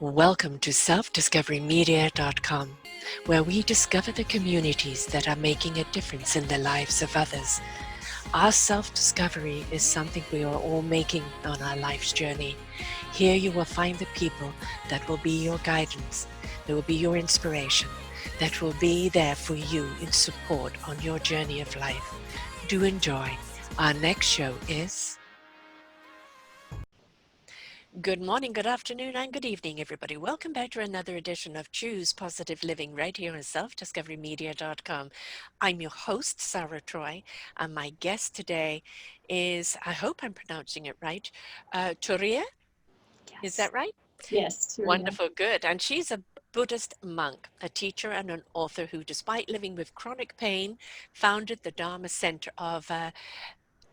Welcome to selfdiscoverymedia.com, where we discover the communities that are making a difference in the lives of others. Our self-discovery is something we are all making on our life's journey. Here you will find the people that will be your guidance, that will be your inspiration, that will be there for you in support on your journey of life. Do enjoy. Our next show is... Good morning, good afternoon, and good evening, everybody. Welcome back to another edition of Choose Positive Living right here on selfdiscoverymedia.com. I'm your host, Sarah Troy, and my guest today is, I hope I'm pronouncing it right, Turīya? Yes. Is that right? Yes. Turīya. Wonderful, good. And she's a Buddhist monk, a teacher and an author who, despite living with chronic pain, founded the Dharma Center of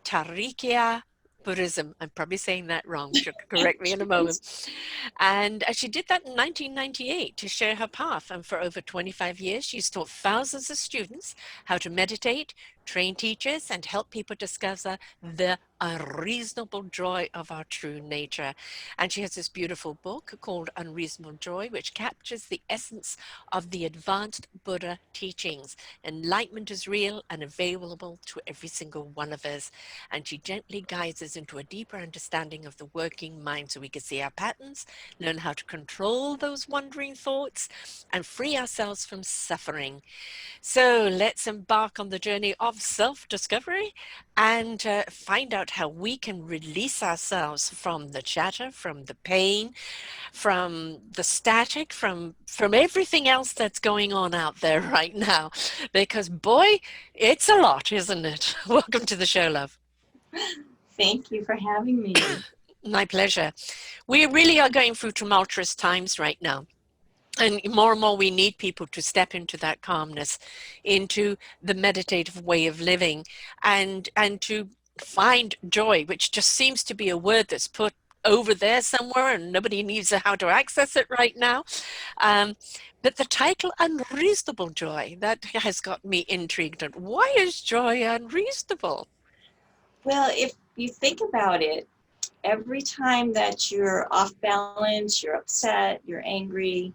Trikaya Buddhism. I'm probably saying that wrong. She'll correct me in a moment. And she did that in 1998 to share her path. And for over 25 years, she's taught thousands of students how to meditate, train teachers, and help people discover the unreasonable joy of our true nature. And she has this beautiful book called Unreasonable Joy, which captures the essence of the advanced Buddha teachings. Enlightenment is real and available to every single one of us. And she gently guides us into a deeper understanding of the working mind so we can see our patterns, learn how to control those wandering thoughts, and free ourselves from suffering. So let's embark on the journey of self-discovery and find out how we can release ourselves from the chatter, from the pain, from the static, from everything else that's going on out there right now. Because boy, it's a lot, isn't it? Welcome to the show, love. Thank you for having me. My pleasure. We really are going through tumultuous times right now. And more we need people to step into that calmness, into the meditative way of living, and to find joy, which just seems to be a word that's put over there somewhere and nobody knows how to access it right now. But the title Unreasonable Joy, that has got me intrigued. Why is joy unreasonable? Well, if you think about it, every time that you're off balance, you're upset, you're angry,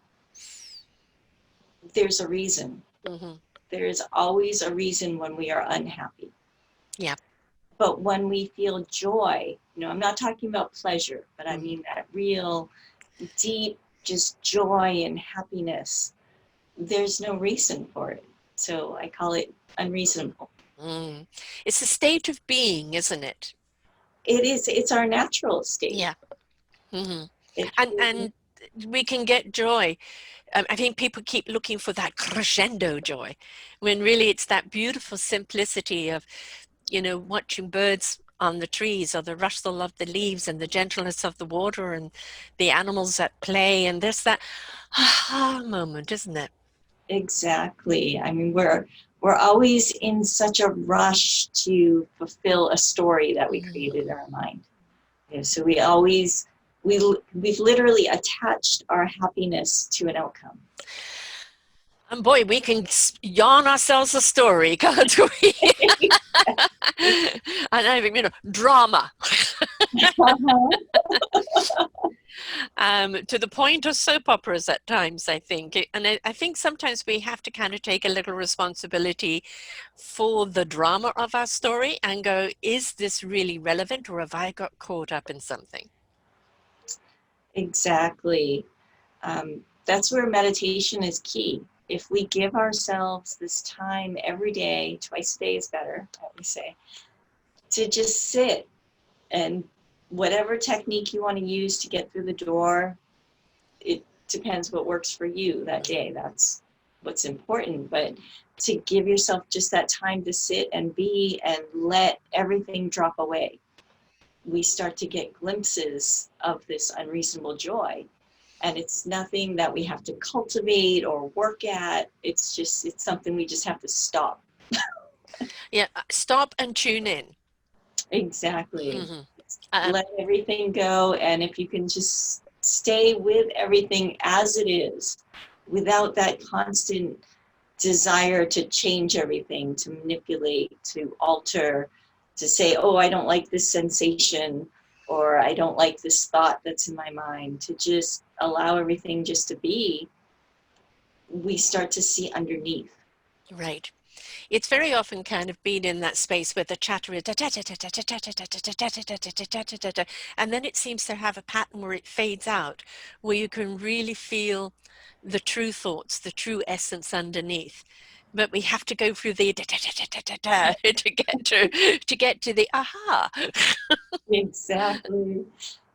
there's a reason. Mm-hmm. There's always a reason when we are unhappy. Yeah. But when we feel joy, I'm not talking about pleasure, but I Mm-hmm. mean that real deep, just joy and happiness, there's no reason for it. So I call it unreasonable. Mm. It's a state of being, isn't it? It is, it's our natural state. Yeah. Mm-hmm. It And we can get joy. I think people keep looking for that crescendo joy, when really it's that beautiful simplicity of, watching birds on the trees, or the rustle of the leaves, and the gentleness of the water, and the animals at play, and there's that aha moment, isn't it? Exactly. I mean, we're always in such a rush to fulfill a story that we created in our mind. So we've literally attached our happiness to an outcome. And boy, we can yarn ourselves a story, can't we? And I think, drama. To the point of soap operas at times, I think. And I think sometimes we have to kind of take a little responsibility for the drama of our story and go, is this really relevant, or have I got caught up in something? Exactly. That's where meditation is key. If we give ourselves this time every day, twice a day is better, I would say, to just sit, and whatever technique you want to use to get through the door, it depends what works for you that day. That's what's important. But to give yourself just that time to sit and be and let everything drop away, we start to get glimpses of this unreasonable joy. And it's nothing that we have to cultivate or work at. It's something we just have to stop. Yeah, stop and tune in. Exactly. Mm-hmm. Let everything go. And if you can just stay with everything as it is, without that constant desire to change everything, to manipulate, to alter, to say, oh, I don't like this sensation, or I don't like this thought that's in my mind, to just allow everything just to be, we start to see underneath. Right. It's very often kind of been in that space where the chatter is and then it seems to have a pattern where it fades out, where you can really feel the true thoughts, the true essence underneath. But we have to go through the to get to the aha. Exactly.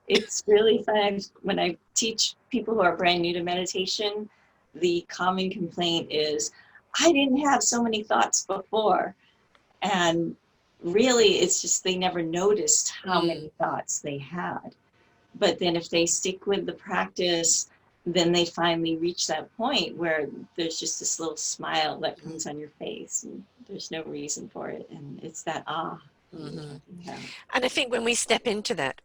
It's really fun. When I teach people who are brand new to meditation, the common complaint is, I didn't have so many thoughts before. And really, it's just they never noticed how many thoughts they had. But then if they stick with the practice, then they finally reach that point where there's just this little smile that comes on your face and there's no reason for it. And it's that Mm-hmm. Yeah. And I think when we step into that,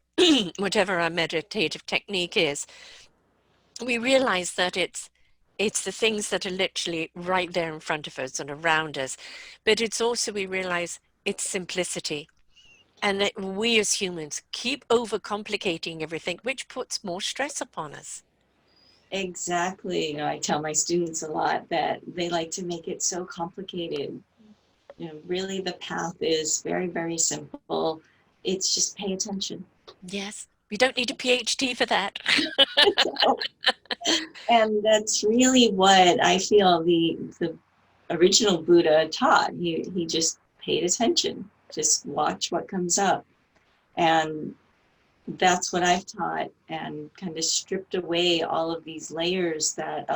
whatever our meditative technique is, we realize that it's the things that are literally right there in front of us and around us, but it's also we realize it's simplicity, and that we as humans keep overcomplicating everything, which puts more stress upon us. Exactly. I tell my students a lot that they like to make it so complicated. Really the path is very, very simple. It's just pay attention. Yes, we don't need a PhD for that. And that's really what I feel the original Buddha taught. He just paid attention. Just watch what comes up. And that's what I've taught, and kind of stripped away all of these layers that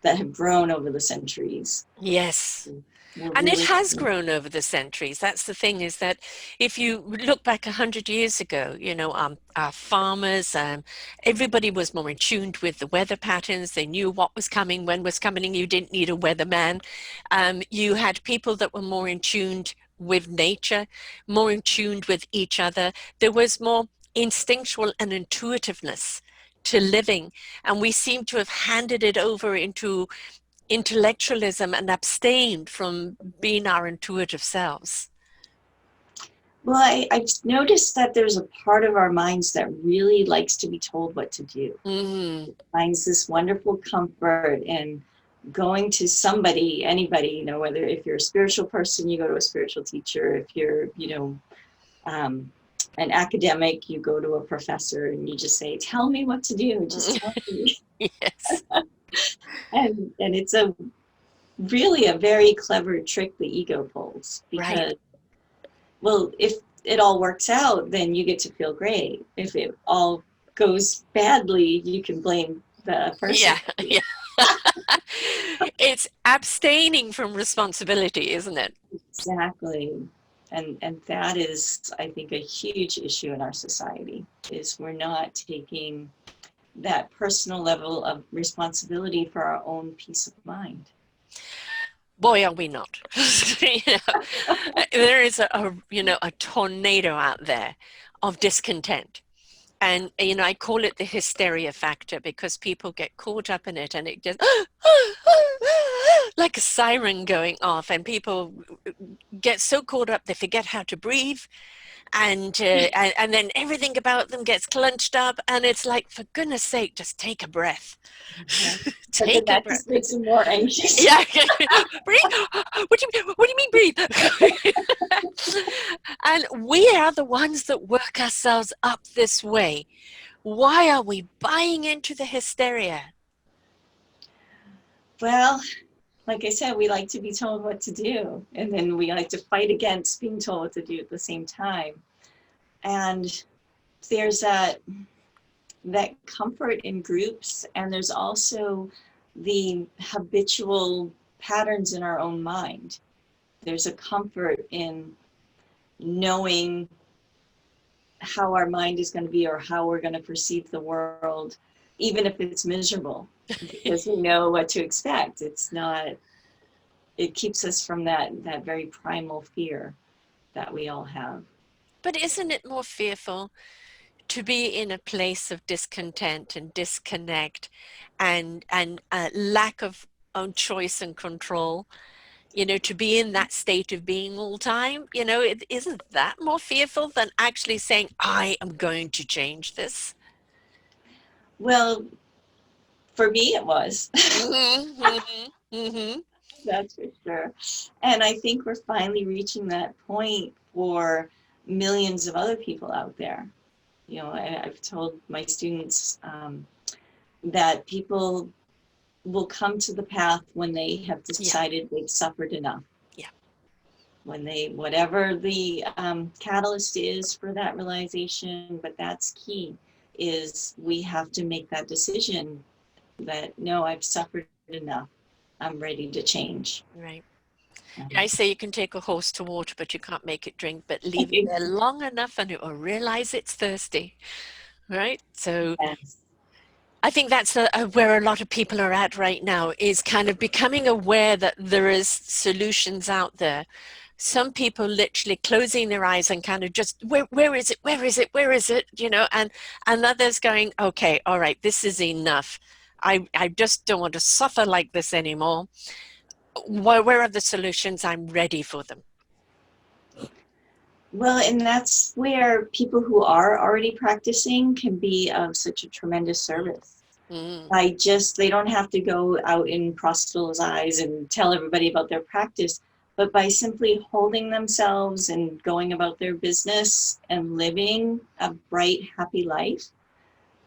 have grown over the centuries. Yes. We're And it really has grown over the centuries. That's the thing, is that if you look back 100 years ago, our farmers, everybody was more in tune with the weather patterns. They knew what was coming, when was coming. You didn't need a weatherman. You had people that were more in tune with nature, more in tune with each other. There was more instinctual and intuitiveness to living. And we seem to have handed it over into intellectualism and abstained from being our intuitive selves. Well, I've noticed that there's a part of our minds that really likes to be told what to do. Mm. It finds this wonderful comfort in going to somebody, anybody, whether if you're a spiritual person, you go to a spiritual teacher. If you're, an academic, you go to a professor and you just say, tell me what to do, just tell me. Yes. And it's really a very clever trick the ego pulls, Right. because, well, if it all works out, then you get to feel great. If it all goes badly, you can blame the person. Yeah. Yeah. It's abstaining from responsibility, isn't it? Exactly. And that is, I think, a huge issue in our society, is we're not taking that personal level of responsibility for our own peace of mind. Boy, are we not. There is a tornado out there of discontent. And, I call it the hysteria factor, because people get caught up in it and it just like a siren going off, and people get so caught up they forget how to breathe, and then everything about them gets clenched up, and it's like, for goodness sake, just take a breath. Yeah. But then Take a that breath. just makes them more anxious. Yeah. Breathe. What do you mean breathe? And we are the ones that work ourselves up this way. Why are we buying into the hysteria? Well, like I said, we like to be told what to do, and then we like to fight against being told what to do at the same time. And there's that comfort in groups, and there's also the habitual patterns in our own mind. There's a comfort in knowing how our mind is going to be, or how we're going to perceive the world, even if it's miserable, because we know what to expect. It keeps us from that very primal fear that we all have. But isn't it more fearful to be in a place of discontent and disconnect, and lack of own choice and control? To be in that state of being all time, isn't that more fearful than actually saying, I am going to change this? Well, For me, it was. Mm-hmm, mm-hmm, mm-hmm. That's for sure. And I think we're finally reaching that point for millions of other people out there. You know, I've told my students that people will come to the path when they have Yeah, decided they've suffered enough. yeah, When they, whatever the catalyst is for that realization, but that's key, is we have to make that decision that, no, I've suffered enough. I'm ready to change. right. Um, I say you can take a horse to water, but you can't make it drink, but leave it there long enough and it will realize it's thirsty, right? So yes, I think that's where a lot of people are at right now, is kind of becoming aware that there is solutions out there. Some people literally closing their eyes and kind of just, where is it? Where is it? Where is it? You know, and others going, okay, all right, this is enough. I just don't want to suffer like this anymore. Where are the solutions? I'm ready for them. well, and that's where people who are already practicing can be of such a tremendous service. Mm, They don't have to go out and proselytize and tell everybody about their practice, but by simply holding themselves and going about their business and living a bright, happy life,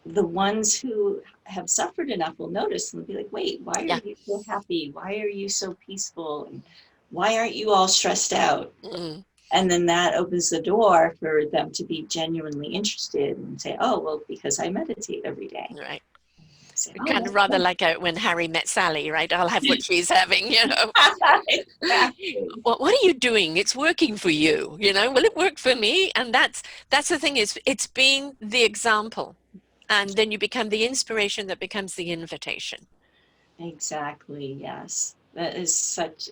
the ones who have suffered enough will notice and they'll be like, wait, why are yeah. you so happy? Why are you so peaceful? And why aren't you all stressed out? Mm, And then that opens the door for them to be genuinely interested and say, oh, well, because I meditate every day. right. Say, oh, Kind of rather that's like when Harry met Sally, right? I'll have what she's having, you know. exactly. What are you doing? It's working for you, you know. Will it work for me? And that's the thing, is it's being the example, and then you become the inspiration that becomes the invitation. Exactly, yes. That is such,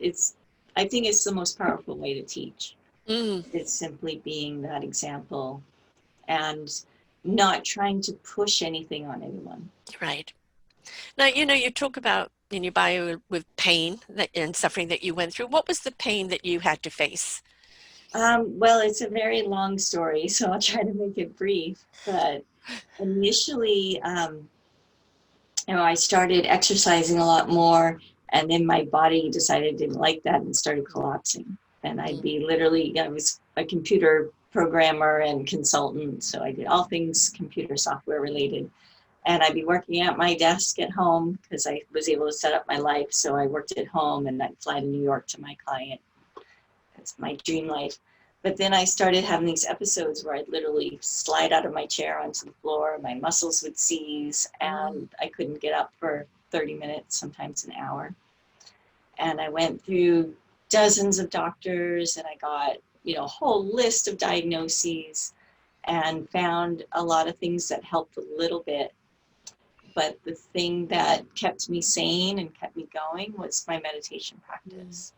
I think it's the most powerful way to teach. Mm, It's simply being that example and not trying to push anything on anyone. right. Now, you know, you talk about in your bio with pain and suffering that you went through. What was the pain that you had to face? Well, it's a very long story, so I'll try to make it brief. But initially, I started exercising a lot more, and then my body decided it didn't like that and started collapsing. And I'd Mm, be literally, I was a computer programmer and consultant, so I did all things computer software related. And I'd be working at my desk at home because I was able to set up my life. So I worked at home and I'd fly to New York to my client. That's my dream life. But then I started having these episodes where I'd literally slide out of my chair onto the floor, my muscles would seize, mm, and I couldn't get up for 30 minutes, sometimes an hour. And I went through dozens of doctors and I got, a whole list of diagnoses and found a lot of things that helped a little bit. But the thing that kept me sane and kept me going was my meditation mm, practice.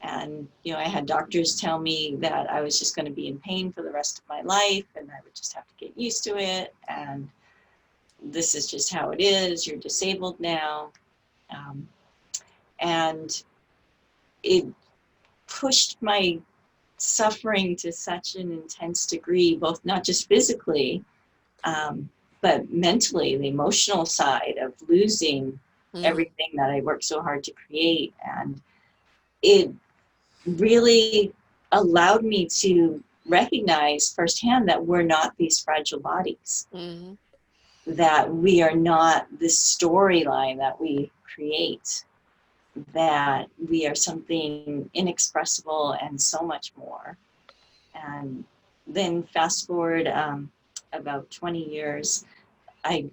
And, I had doctors tell me that I was just going to be in pain for the rest of my life and I would just have to get used to it. And this is just how it is. You're disabled now. Um, and it pushed my suffering to such an intense degree, both not just physically, um, but mentally, the emotional side of losing mm, everything that I worked so hard to create. And it really allowed me to recognize firsthand that we're not these fragile bodies, mm, that we are not this storyline that we create, that we are something inexpressible and so much more. And then fast forward about 20 years, I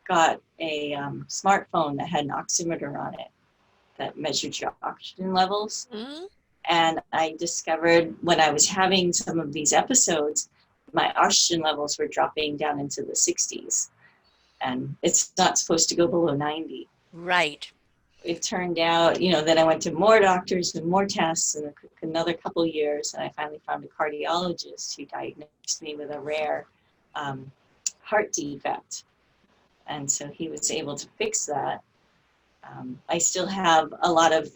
got a smartphone that had an oximeter on it that measured your oxygen levels. mm. And I discovered when I was having some of these episodes, my oxygen levels were dropping down into the 60s. And it's not supposed to go below 90. Right. It turned out, then I went to more doctors and more tests and another couple of years. And I finally found a cardiologist who diagnosed me with a rare um, heart defect. And so he was able to fix that. I still have a lot of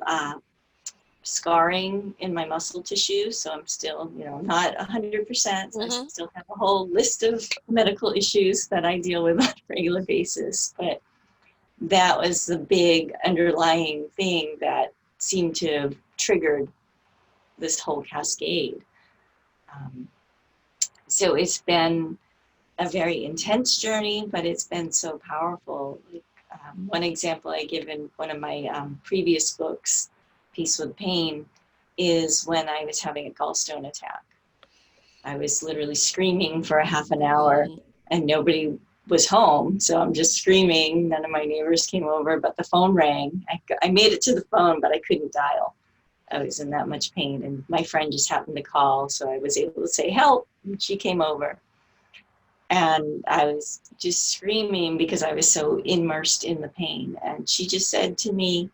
scarring in my muscle tissue, so I'm still, not 100%. I Mm-hmm. still have a whole list of medical issues that I deal with on a regular basis. But that was the big underlying thing that seemed to have triggered this whole cascade. So it's been a very intense journey, but it's been so powerful. One example I give in one of my previous books, Peace with Pain, is when I was having a gallstone attack. I was literally screaming for a half an hour and nobody was home. So I'm just screaming. None of my neighbors came over, but the phone rang. I made it to the phone, but I couldn't dial. I was in that much pain. And my friend just happened to call. So I was able to say, help. And she came over. And I was just screaming because I was so immersed in the pain. And she just said to me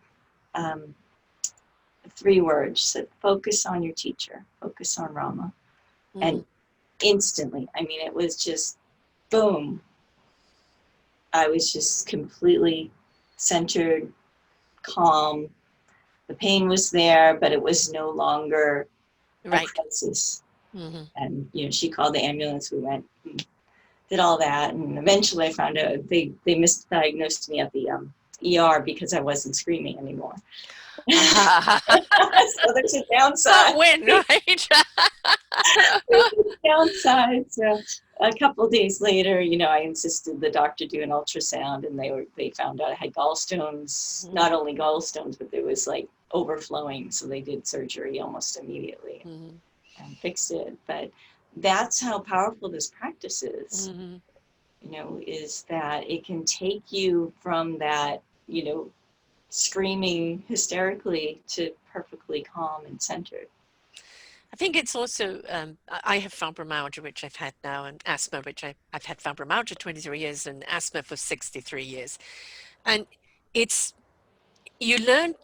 3 words. She said, focus on your teacher. Focus on Rama. And instantly, I mean, it was just boom. I was just completely centered, calm. The pain was there, but it was no longer a crisis. And, you know, she called the ambulance. We went and did all that. And eventually I found out they misdiagnosed me at the ER because I wasn't screaming anymore. So there's a downside. Win, right? There's a downside. So a couple of days later, you know, I insisted the doctor do an ultrasound, and they found out I had gallstones. Not only gallstones, but there was like overflowing. So they did surgery almost immediately and fixed it. But that's how powerful this practice is. You know, is that it can take you from that, you know, screaming hysterically to perfectly calm and centered. I think it's also, I have fibromyalgia, which I've had now, and asthma, which I've had fibromyalgia 23 years and asthma for 63 years. And you learn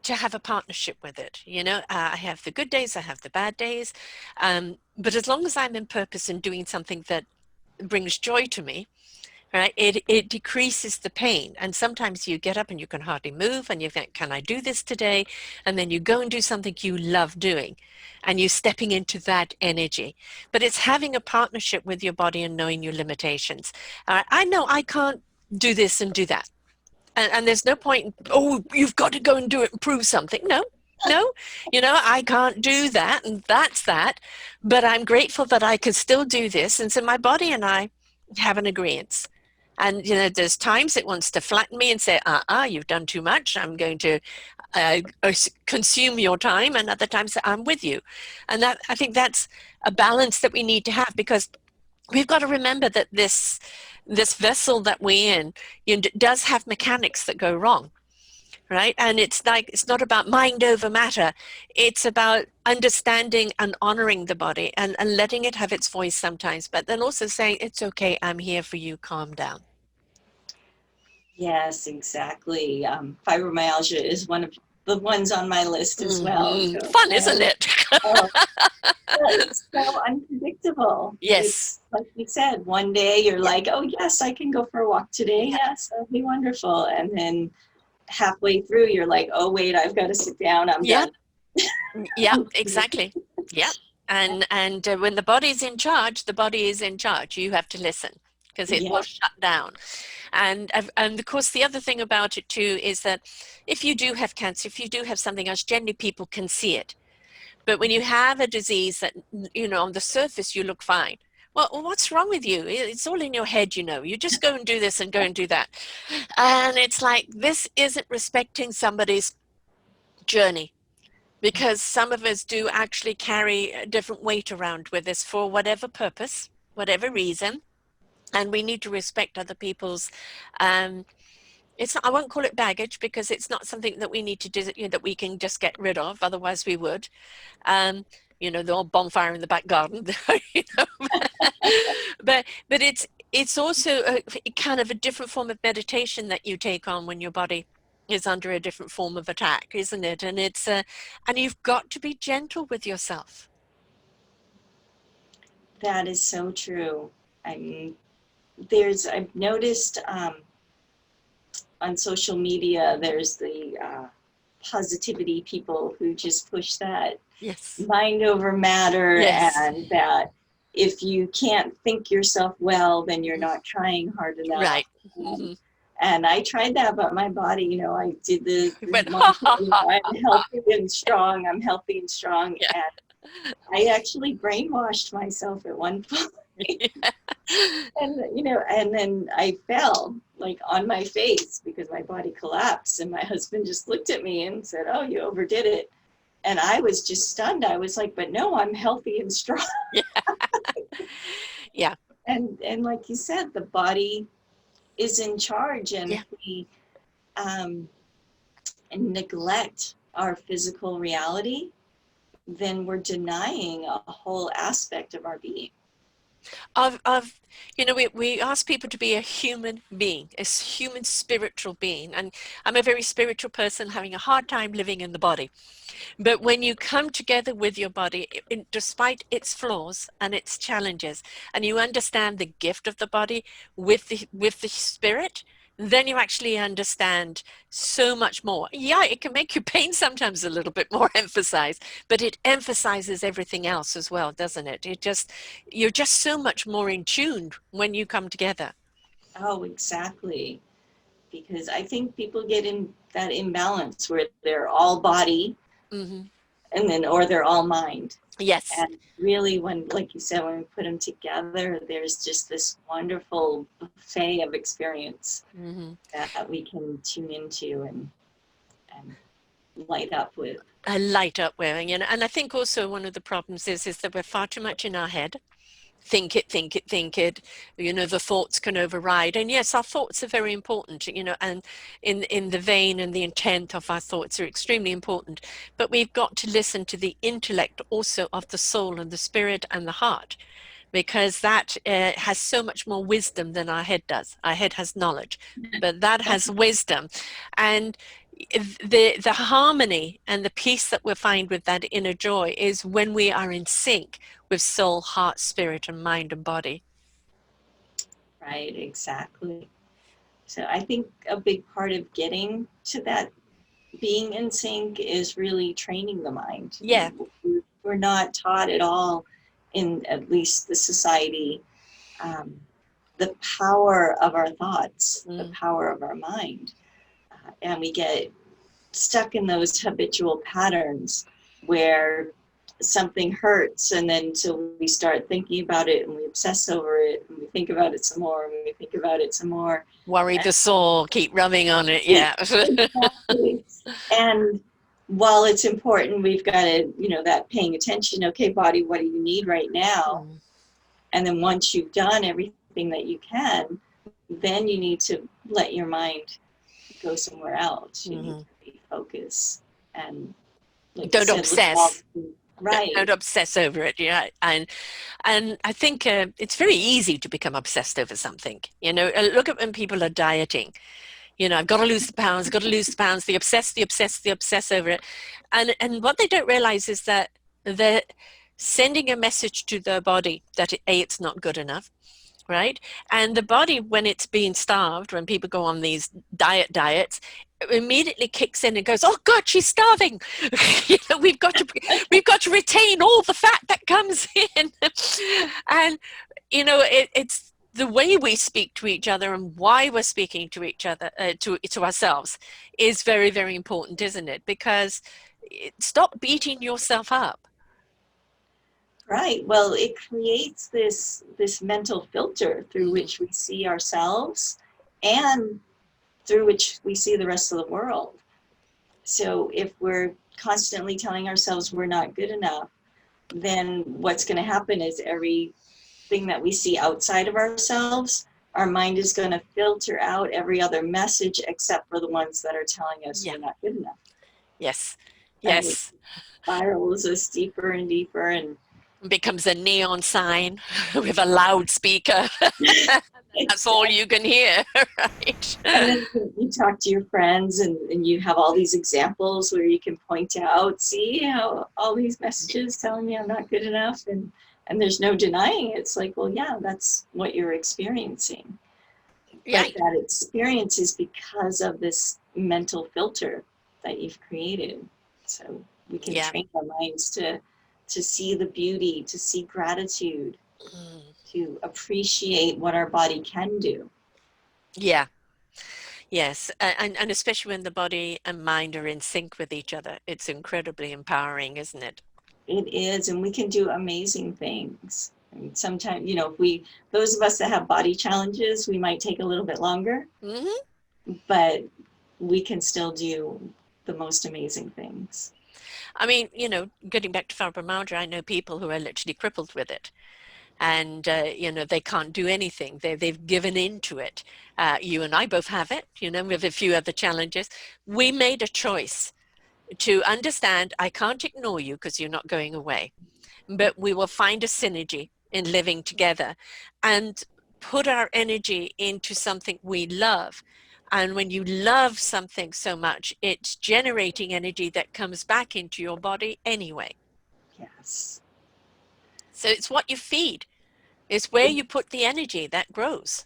to have a partnership with it. You know, I have the good days, I have the bad days. But as long as I'm in purpose and doing something that brings joy to me, right, it decreases the pain. And sometimes you get up and you can hardly move and you think, can I do this today? And then you go and do something you love doing and you're stepping into that energy. But it's having a partnership with your body and knowing your limitations. I know I can't do this and do that. And there's no point, oh, you've got to go and do it and prove something. No, you know, I can't do that, and that's that. But I'm grateful that I can still do this. And so my body and I have an agreement. And, you know, there's times it wants to flatten me and say, you've done too much. I'm going to consume your time. And other times I'm with you. And that, I think that's a balance that we need to have, because we've got to remember that this vessel that we're in, you know, does have mechanics that go wrong, right? And it's like, it's not about mind over matter. It's about understanding and honoring the body and letting it have its voice sometimes, but then also saying, it's okay, I'm here for you, calm down. Yes, exactly. Fibromyalgia is one of the ones on my list as well. So, fun, isn't it? It's so unpredictable. Yes. It's, like you said, one day you're like, oh yes, I can go for a walk today. Yes, that'll be wonderful. And then halfway through you're like, oh wait, I've got to sit down. I'm done. Yeah, exactly. Yeah. And when the body's in charge, the body is in charge. You have to listen, because it will shut down. And of course, the other thing about it too is that if you do have cancer, if you do have something else, generally people can see it. But when you have a disease that, you know, on the surface you look fine. Well, what's wrong with you? It's all in your head, you know. You just go and do this and go and do that. And it's like, this isn't respecting somebody's journey. Because some of us do actually carry a different weight around with us for whatever purpose, whatever reason. And we need to respect other people's, it's not, I won't call it baggage, because it's not something that we need to do, you know, that we can just get rid of. Otherwise we would. You know, the old bonfire in the back garden, you know. but it's also a kind of a different form of meditation that you take on when your body is under a different form of attack, isn't it? And it's and you've got to be gentle with yourself. That is so true. I mean, I've noticed on social media, there's the positivity people who just push that mind over matter, and that if you can't think yourself well, then you're not trying hard enough. Right. And I tried that, but my body, you know, I did the But ha mantra, ha you ha. know, I'm healthy and strong. I'm healthy and strong. Yeah. And I actually brainwashed myself at one point. Yeah. And, you know, and then I fell like on my face because my body collapsed. And my husband just looked at me and said, "Oh, you overdid it." And I was just stunned. I was like, "But no, I'm healthy and strong." Yeah. Yeah. And like you said, the body is in charge. And Yeah. if we um, neglect our physical reality, then we're denying a whole aspect of our being. Of you know, we ask people to be a human being, a human spiritual being. And I'm a very spiritual person having a hard time living in the body. But when you come together with your body, despite its flaws and its challenges, and you understand the gift of the body with the spirit, then you actually understand so much more. Yeah, it can make your pain sometimes a little bit more emphasized, but it emphasizes everything else as well, doesn't it? You're just so much more in tune when you come together. Oh, exactly. Because I think people get in that imbalance where they're all body Hmm. and then, or they're all mind. Yes. And really, when, like you said, when we put them together, there's just this wonderful buffet of experience Hmm. that we can tune into and light up with. A light up wearing, and I think also one of the problems is that we're far too much in our head. Think it, think it, think it. You know, the thoughts can override. And yes, our thoughts are very important, you know, and in the vein and the intent of our thoughts are extremely important. But we've got to listen to the intellect also of the soul and the spirit and the heart, because that has so much more wisdom than our head does. Our head has knowledge, but that has wisdom. And the harmony and the peace that we find with that inner joy is when we are in sync with soul, heart, spirit, and mind and body. Right, exactly. So I think a big part of getting to that being in sync is really training the mind. Yeah. We're not taught at all in at least the society um, the power of our thoughts, the Mm. power of our mind. And we get stuck in those habitual patterns where something hurts and then so we start thinking about it and we obsess over it and we think about it some more and we think about it some more. Worry the soul, keep rubbing on it. And Yeah. exactly. And while it's important, we've got to, you know, that paying attention, okay, body, what do you need right now? Mm. And then once you've done everything that you can, then you need to let your mind go somewhere else. You need Hmm. to refocus and, like you Don't said, look at all obsess. the, right. Don't obsess over it. Yeah. And I think it's very easy to become obsessed over something. You know, look at when people are dieting. You know, I've got to lose the pounds, I've got to lose the pounds. They obsess, they obsess, they obsess over it. And what they don't realize is that they're sending a message to their body that A, it's not good enough, right? And the body, when it's being starved, when people go on these diets, it immediately kicks in and goes, "Oh God, she's starving." You know, we've got to retain all the fat that comes in, and you know, it's the way we speak to each other and why we're speaking to each other, to ourselves, is very, very important, isn't it? Because stop beating yourself up. Right. Well, it creates this mental filter through Hmm. which we see ourselves and through which we see the rest of the world. So if we're constantly telling ourselves we're not good enough, then what's going to happen is everything that we see outside of ourselves, our mind is going to filter out every other message except for the ones that are telling us Yeah. we're not good enough. Yes. And it Yes. spirals us deeper and deeper. And Becomes a neon sign with a loudspeaker. That's all exactly. you can hear, right? And then you talk to your friends and you have all these examples where you can point out, see how all these messages telling me I'm not good enough, and there's no denying it. It's like, well, yeah, that's what you're experiencing. But Right. that experience is because of this mental filter that you've created. So we can Yeah. train our minds to see the beauty, to see gratitude, Mm. to appreciate what our body can do. Yeah. Yes, and especially when the body and mind are in sync with each other, it's incredibly empowering, isn't it? It is, and we can do amazing things. And sometimes, if those of us that have body challenges, we might take a little bit longer, Hmm. but we can still do the most amazing things. I mean, getting back to fibromyalgia, I know people who are literally crippled with it. And they can't do anything. They've given in to it. You and I both have it, with a few other challenges. We made a choice to understand I can't ignore you because you're not going away, but we will find a synergy in living together and put our energy into something we love. And when you love something so much, it's generating energy that comes back into your body anyway. Yes. So it's what you feed. It's where you put the energy that grows.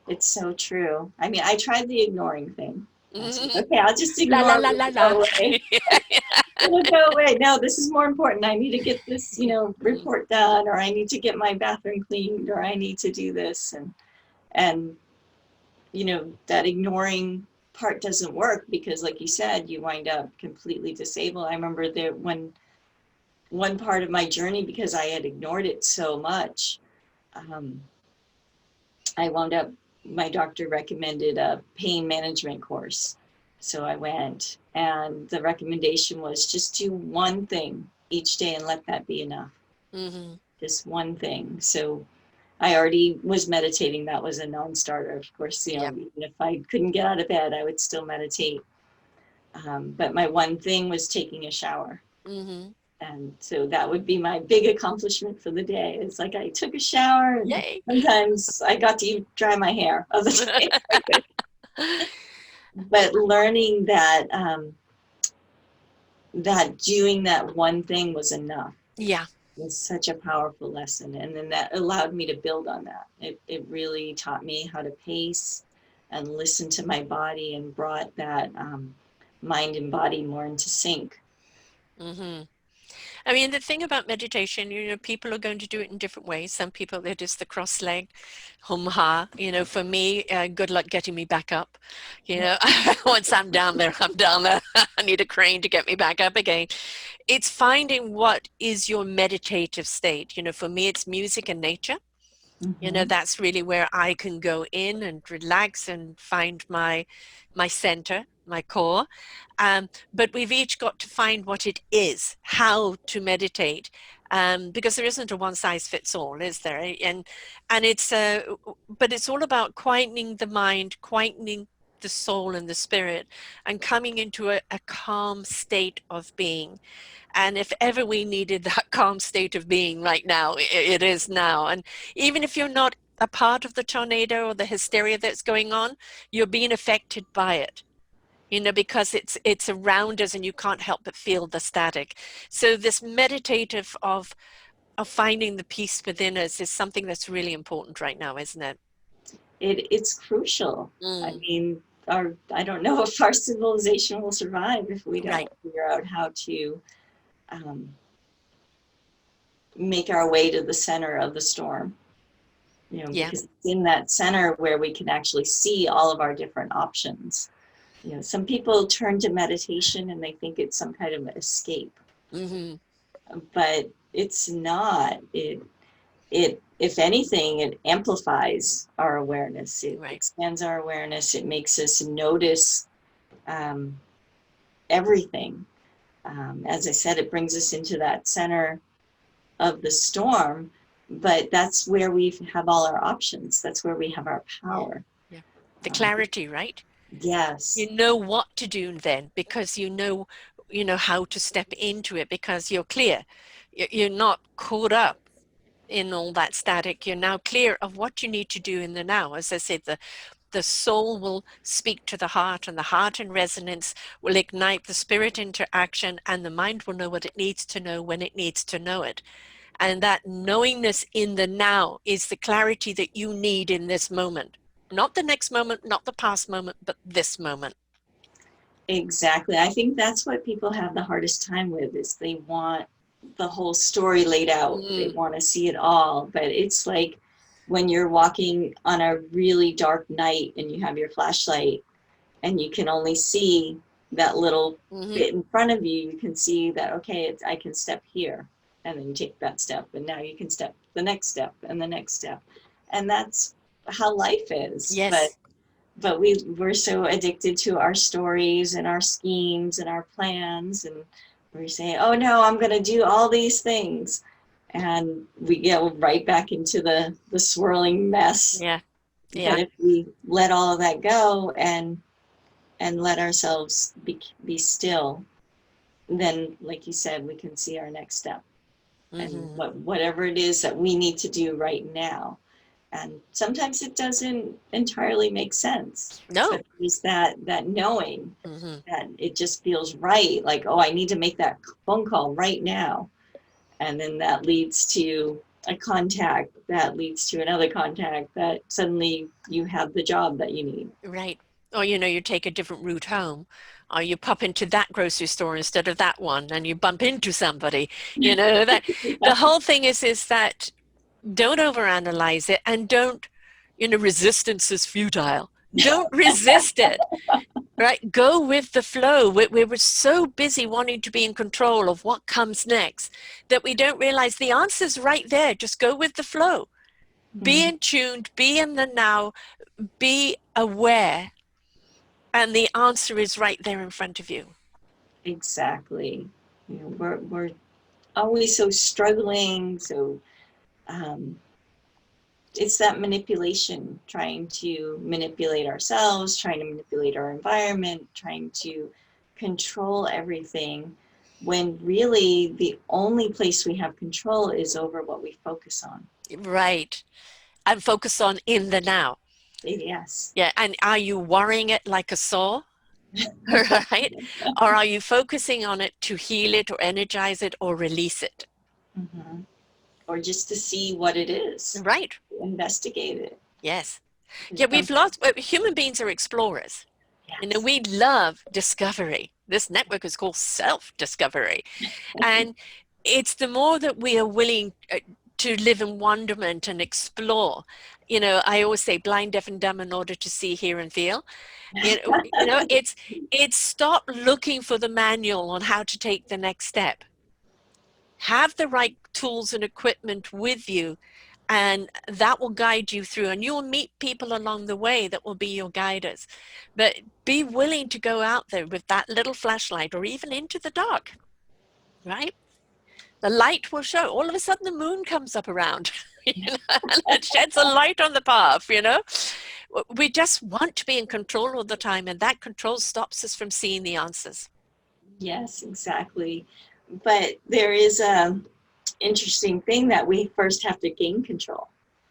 It's so true. I mean, I tried the ignoring thing. I was like, Mhm. okay, I'll just La la ignore la it. la It'll la. go away. It'll go away. No, this is more important. I need to get this, Mm. report done, or I need to get my bathroom cleaned, or I need to do this. And that ignoring part doesn't work because, like you said, you wind up completely disabled. I remember there when one part of my journey, because I had ignored it so much, um, I wound up, my doctor recommended a pain management course. So I went, and the recommendation was just do one thing each day and let that be enough. Mhm. Just one thing. So I already was meditating. That was a non-starter. Of course, Yep. even if I couldn't get out of bed, I would still meditate. But my one thing was taking a shower. Mhm. And so that would be my big accomplishment for the day. It's like I took a shower, and Yay. sometimes I got to even dry my hair. Other days I could. But learning that doing that one thing was enough Yeah. was such a powerful lesson. And then that allowed me to build on that. It really taught me how to pace and listen to my body, and brought that mind and body more into sync. Mhm. I mean, the thing about meditation, people are going to do it in different ways. Some people, it is the cross leg, hum ha. For me, good luck getting me back up. Once I'm down there, I'm down there. I need a crane to get me back up again. It's finding what is your meditative state. For me, it's music and nature. Mm-hmm. That's really where I can go in and relax and find my center, my core. But we've each got to find what it is, how to meditate, because there isn't a one size fits all, is there? And but it's all about quietening the mind, quietening the soul and the spirit, and coming into a calm state of being. And if ever we needed that calm state of being right now, it is now. And even if you're not a part of the tornado or the hysteria that's going on, you're being affected by it. Because it's around us and you can't help but feel the static. So this meditative of finding the peace within us is something that's really important right now, isn't it? It's crucial. I Mm, mean, I don't know if our civilization will survive if we don't right. figure out how to um, make our way to the center of the storm. Yeah. Because it's in that center where we can actually see all of our different options. Some people turn to meditation and they think it's some kind of escape, Hmm. but it's not. It if anything, it amplifies our awareness. It Right. expands our awareness. It makes us notice um, everything. As I said, it brings us into that center of the storm, but that's where we have all our options. That's where we have our Yeah. power. Yeah. The Um, clarity, right? yes, You know what to do then because you know how to step into it because you're clear. You're not caught up in all that static. You're now clear of what you need to do in the now. As I said, the soul will speak to the heart, and the heart in resonance will ignite the spirit into action, and the mind will know what it needs to know when it needs to know it. And that knowingness in the now is the clarity that you need in this moment. Not the next moment, not the past moment, but this moment. exactly. I think that's what people have the hardest time with is they want the whole story laid out. They Mm, want to see it all, but it's like when you're walking on a really dark night and you have your flashlight and you can only see that little bit in front of you, you can see that, okay, I can step here. And then you take that step, and now you can step the next step and the next step. And that's how life is. Yes. But we're so addicted to our stories and our schemes and our plans, and we say, oh no, I'm going to do all these things. And we get right back into the swirling mess. Yeah. But if we let all of that go and let ourselves be still, then, like you said, we can see our next step and whatever it is that we need to do right now. And sometimes it doesn't entirely make sense. No. But there's that knowing that it just feels right. Like, oh, I need to make that phone call right now. And then that leads to a contact, that leads to another contact, that suddenly you have the job that you need. Right. Or, you take a different route home, or you pop into that grocery store instead of that one, and you bump into somebody. That the whole thing is that don't overanalyze it, and don't, resistance is futile. Don't resist it. Right? Go with the flow. We were so busy wanting to be in control of what comes next that we don't realize the answer's right there. Just go with the flow. Be in tuned, be in the now, be aware, and the answer is right there in front of you. Exactly. We're always so struggling. So it's that manipulation, trying to manipulate ourselves, trying to manipulate our environment, trying to control everything, when really the only place we have control is over what we focus on. Right. And focus on in the now. Yes. Yeah. And are you worrying it like a saw? Right? Or are you focusing on it to heal it or energize it or release it? Or just to see what it is. Right. Investigate it. Yes. Yeah, human beings are explorers. Yes. We love discovery. This network is called self-discovery. And it's the more that we are willing to live in wonderment and explore. I always say blind, deaf, and dumb in order to see, hear, and feel. It's stop looking for the manual on how to take the next step. Have the right tools and equipment with you, and that will guide you through, and you'll meet people along the way that will be your guiders. But be willing to go out there with that little flashlight, or even into the dark, right? The light will show. All of a sudden the moon comes up around and it sheds a light on the path. We just want to be in control all the time, and that control stops us from seeing the answers. Yes, exactly. But there is a interesting thing that we first have to gain control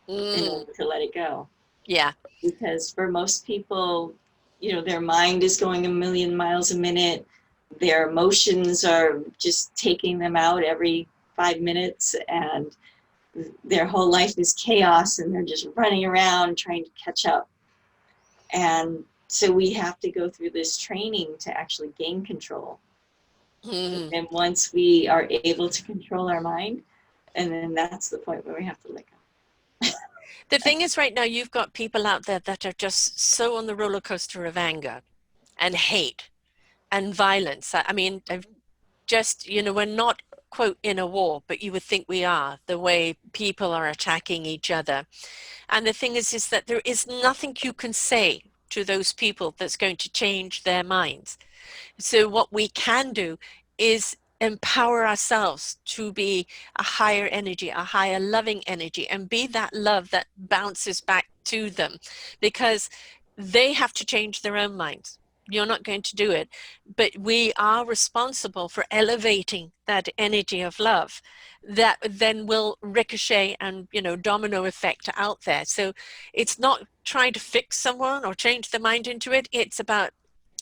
in order to let it go. Yeah. Because for most people, their mind is going a million miles a minute. Their emotions are just taking them out every 5 minutes, and their whole life is chaos, and they're just running around trying to catch up. And so we have to go through this training to actually gain control. And once we are able to control our mind, and then that's the point where we have to let go. The thing is, right now, you've got people out there that are just so on the roller coaster of anger and hate and violence. I mean, just, we're not, quote, in a war, but you would think we are, the way people are attacking each other. And the thing is that there is nothing you can say to those people that's going to change their minds. So what we can do is empower ourselves to be a higher energy, a higher loving energy, and be that love that bounces back to them, because they have to change their own minds. You're not going to do it, but we are responsible for elevating that energy of love that then will ricochet and, domino effect out there. So it's not trying to fix someone or change their mind into it. It's about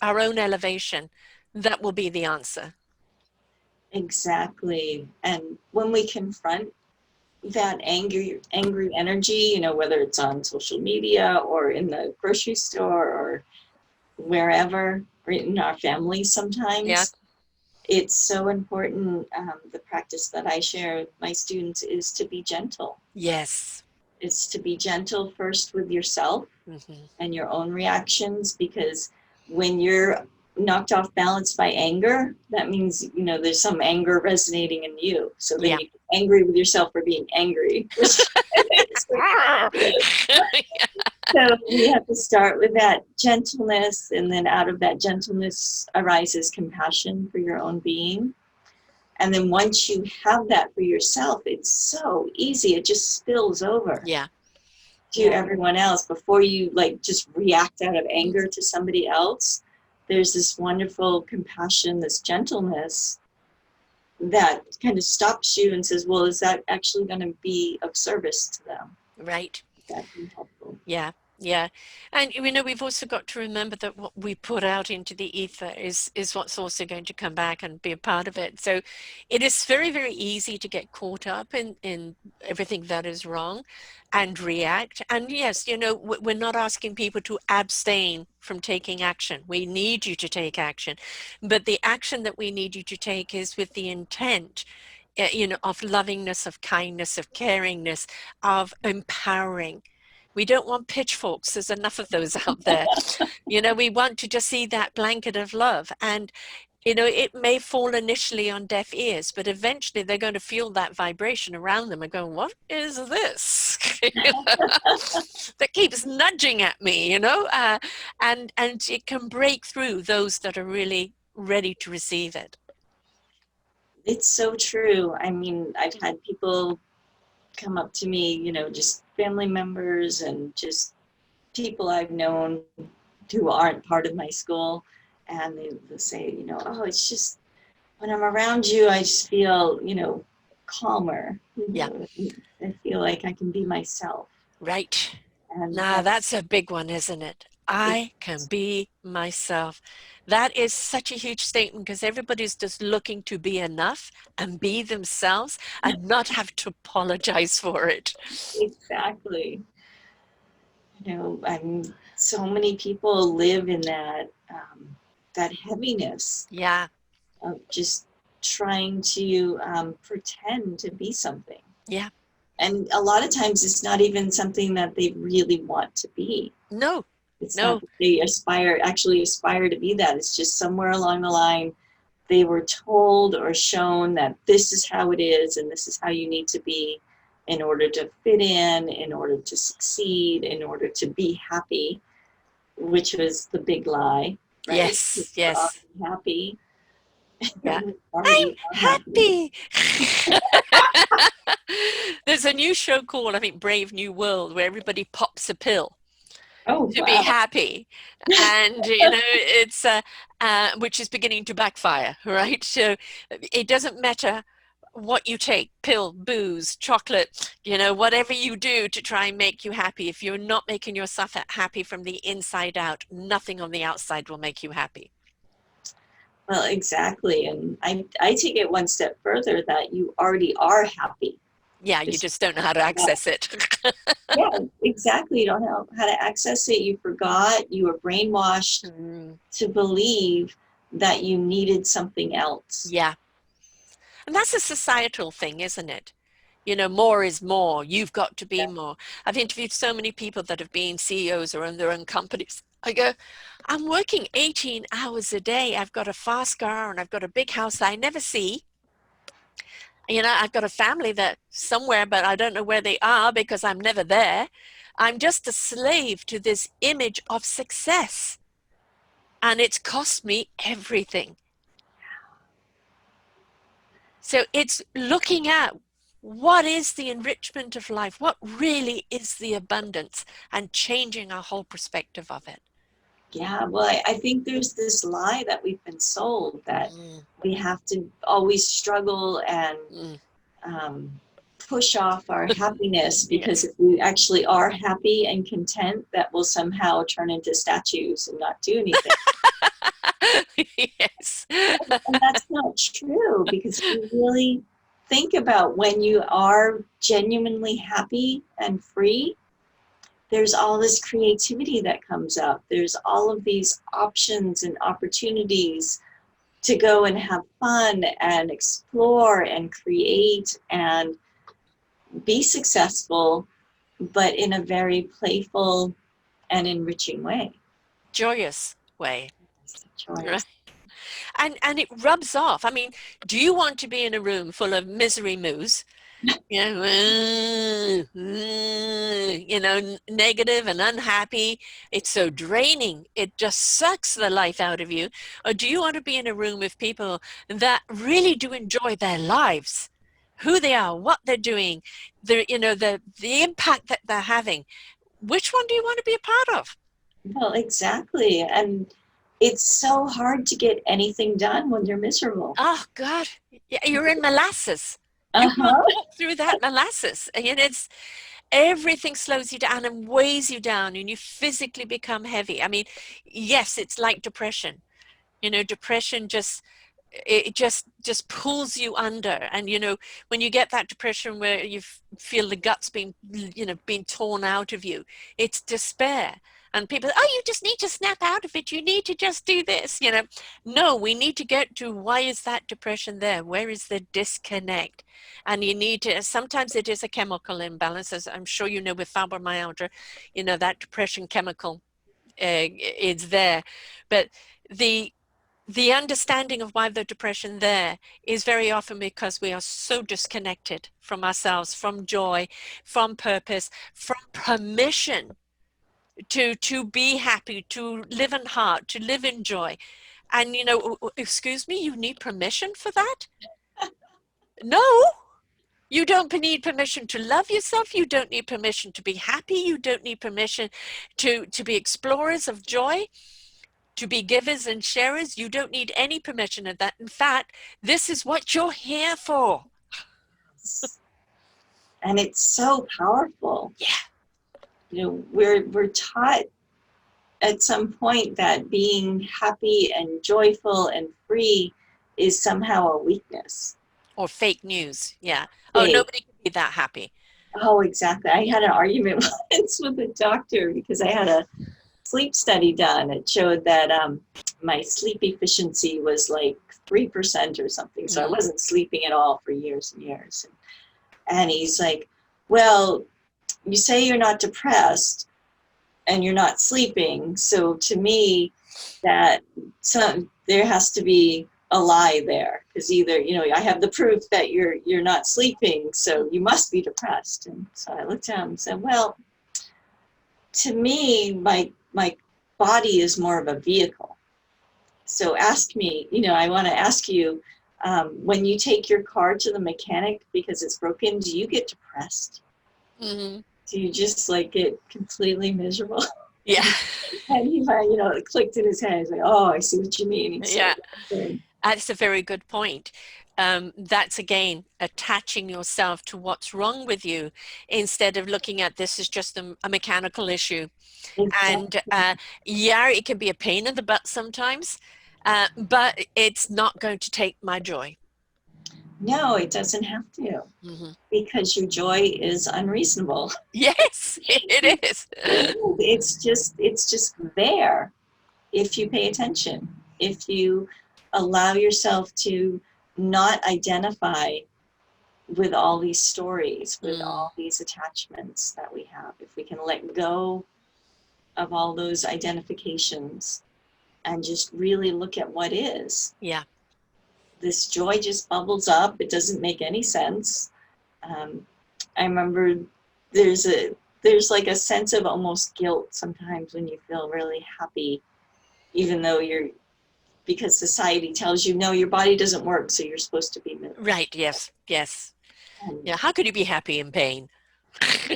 our own elevation. That will be the answer. Exactly. And when we confront that angry energy, whether it's on social media or in the grocery store or wherever, or in our families sometimes, Yeah. It's so important. The practice that I share with my students is to be gentle. Yes. It's to be gentle first with yourself Mm-hmm. and your own reactions, because when you're knocked off balance by anger, that means, you know, there's some anger resonating in you. So then Yeah. you get angry with yourself for being angry, which is so we have to start with that gentleness, and then out of that gentleness arises compassion for your own being. And then once you have that for yourself, it's so easy. It just spills over Yeah. to everyone else. Before you like just react out of anger to somebody else, there's this wonderful compassion, this gentleness that kind of stops you and says, well, is that actually going to be of service to them? Right. That be helpful. Yeah, yeah. And you know, we've also got to remember that what we put out into the ether is what's also going to come back and be a part of it. So it is very, very easy to get caught up in everything that is wrong and react. And yes, you know, we're not asking people to abstain from taking action. We need you to take action. But the action that we need you to take is with the intent, you know, of lovingness, of kindness, of caringness, of empowering. We don't want pitchforks. There's enough of those out there. You know, we want to just see that blanket of love. And, you know, it may fall initially on deaf ears, but eventually they're going to feel that vibration around them and go, what is this? That keeps nudging at me, you know? And it can break through those that are really ready to receive it. It's so true. I mean, I've had people come up to me, you know, just family members and just people I've known who aren't part of my school. And they'll say, you know, oh, it's just when I'm around you, I just feel, you know, calmer. You Yeah, know, I feel like I can be myself. right. And Nah, that's that's, a big one, isn't it? it, I can be myself. That is such a huge statement because everybody's just looking to be enough and be themselves and not have to apologize for it. exactly. You know, so many people live in that heaviness Yeah, of just trying to pretend to be something. yeah. And a lot of times it's not even something that they really want to be. No, It's not no. that they actually aspire to be that. It's just somewhere along the line they were told or shown that this is how it is and this is how you need to be in order to fit in order to succeed, in order to be happy, which was the big lie, right? Yes, Because we're yes. already happy. Yeah. We I'm already are happy. happy. There's a new show called, I think, Brave New World, where everybody pops a pill Oh, to be wow. happy. And, you know, it's, which is beginning to backfire, right? So it doesn't matter what you take, pill, booze, chocolate, you know, whatever you do to try and make you happy. If you're not making yourself happy from the inside out, nothing on the outside will make you happy. Well, exactly. And I take it one step further that you already are happy. Yeah, you Just just don't know how to access it. yeah, exactly. You don't know how to access it. You forgot. You were brainwashed Mm, to believe that you needed something else. yeah. And that's a societal thing, isn't it? You know, more is more. You've got to be more. I've interviewed so many people that have been CEOs or own their own companies. I go, I'm working 18 hours a day. I've got a fast car and I've got a big house that I never see. You know, I've got a family that somewhere, but I don't know where they are because I'm never there. I'm just a slave to this image of success. And it's cost me everything. So it's looking at what is the enrichment of life? What really is the abundance and changing our whole perspective of it. Yeah, well, I think there's this lie that we've been sold that Mm, we have to always struggle and mm, um, push off our happiness, because yes. if we actually are happy and content, that will somehow turn into statues and not do anything. Yes. And that's not true, because if you really think about when you are genuinely happy and free, there's all this creativity that comes up. There's all of these options and opportunities to go and have fun and explore and create and be successful but in a very playful and enriching way. Joyous way. Joyous. And it rubs off. I mean, do you want to be in a room full of misery moos? Negative and unhappy. It's so draining. It just sucks the life out of you. Or do you want to be in a room with people that really do enjoy their lives, who they are, what they're doing, the impact that they're having? Which one do you want to be a part of? Well, exactly. And it's so hard to get anything done when you're miserable. Oh God, you're in molasses. You can't Uh-huh. walk through that molasses. And it's everything slows you down and weighs you down, and you physically become heavy. I mean, yes, it's like depression. Depression just pulls you under. And when you get that depression where you feel the guts being torn out of you, it's despair. And people, oh, you just need to snap out of it, you need to just do this. No, we need to get to, why is that depression there? Where is the disconnect? And you need to, sometimes it is a chemical imbalance, as I'm sure with fibromyalgia, that depression chemical is there. But the understanding of why the depression there is very often because we are so disconnected from ourselves, from joy, from purpose, from permission to be happy, to live in heart, to live in joy. And excuse me, you need permission for that? No, you don't need permission to love yourself. You don't need permission to be happy. You don't need permission to be explorers of joy, to be givers and sharers. You don't need any permission of that. In fact, this is what you're here for. And it's so powerful. Yeah. We're taught at some point that being happy and joyful and free is somehow a weakness. Or fake news. Yeah. Oh, nobody can be that happy. Oh, exactly. I had an argument once with a doctor because I had a sleep study done. It showed that my sleep efficiency was like 3% or something. So I wasn't sleeping at all for years and years. And he's like, well, you say you're not depressed and you're not sleeping. So to me, that there has to be a lie there, because either, I have the proof that you're not sleeping, so you must be depressed. And so I looked at him and said, well, to me, my body is more of a vehicle. So ask me, I want to ask you, when you take your car to the mechanic because it's broken, do you get depressed? Mm-hmm. Do you just get completely miserable? Yeah. And he, it clicked in his head. He's like, oh, I see what you mean. Yeah. That's a very good point. That's again attaching yourself to what's wrong with you instead of looking at this as just a mechanical issue. Exactly. And it can be a pain in the butt sometimes, but it's not going to take my joy. No, it doesn't have to, because your joy is unreasonable. Yes, it is. It's just there if you pay attention, if you allow yourself to not identify with all these stories, with all these attachments that we have. If we can let go of all those identifications and just really look at what is. Yeah. This joy just bubbles up. It doesn't make any sense. I remember there's like a sense of almost guilt sometimes when you feel really happy, even though because society tells you, no, your body doesn't work, so you're supposed to be miserable. Right, yes. Yeah, how could you be happy in pain?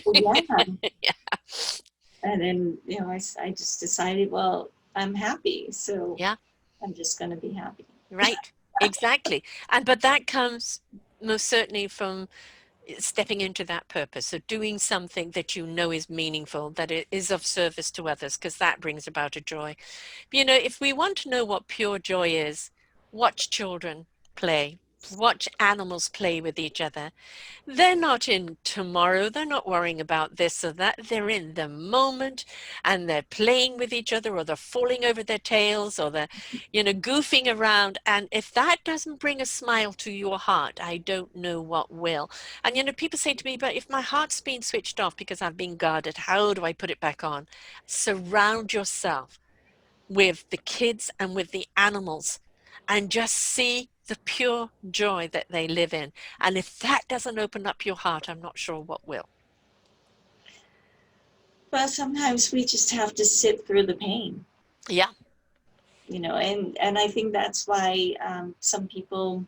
Yeah. Yeah. And then, I just decided, well, I'm happy, so yeah, I'm just going to be happy. Right, exactly. But that comes most certainly from stepping into that purpose, so doing something that is meaningful, that it is of service to others, because that brings about a joy. But, if we want to know what pure joy is, watch children play. Watch animals play with each other. They're not in tomorrow. They're not worrying about this or that. They're in the moment and they're playing with each other, or they're falling over their tails, or they're, goofing around. And if that doesn't bring a smile to your heart, I don't know what will. And, people say to me, but if my heart's been switched off because I've been guarded, how do I put it back on? Surround yourself with the kids and with the animals and just see the pure joy that they live in. And if that doesn't open up your heart, I'm not sure what will. Well, sometimes we just have to sit through the pain. Yeah. And I think that's why some people,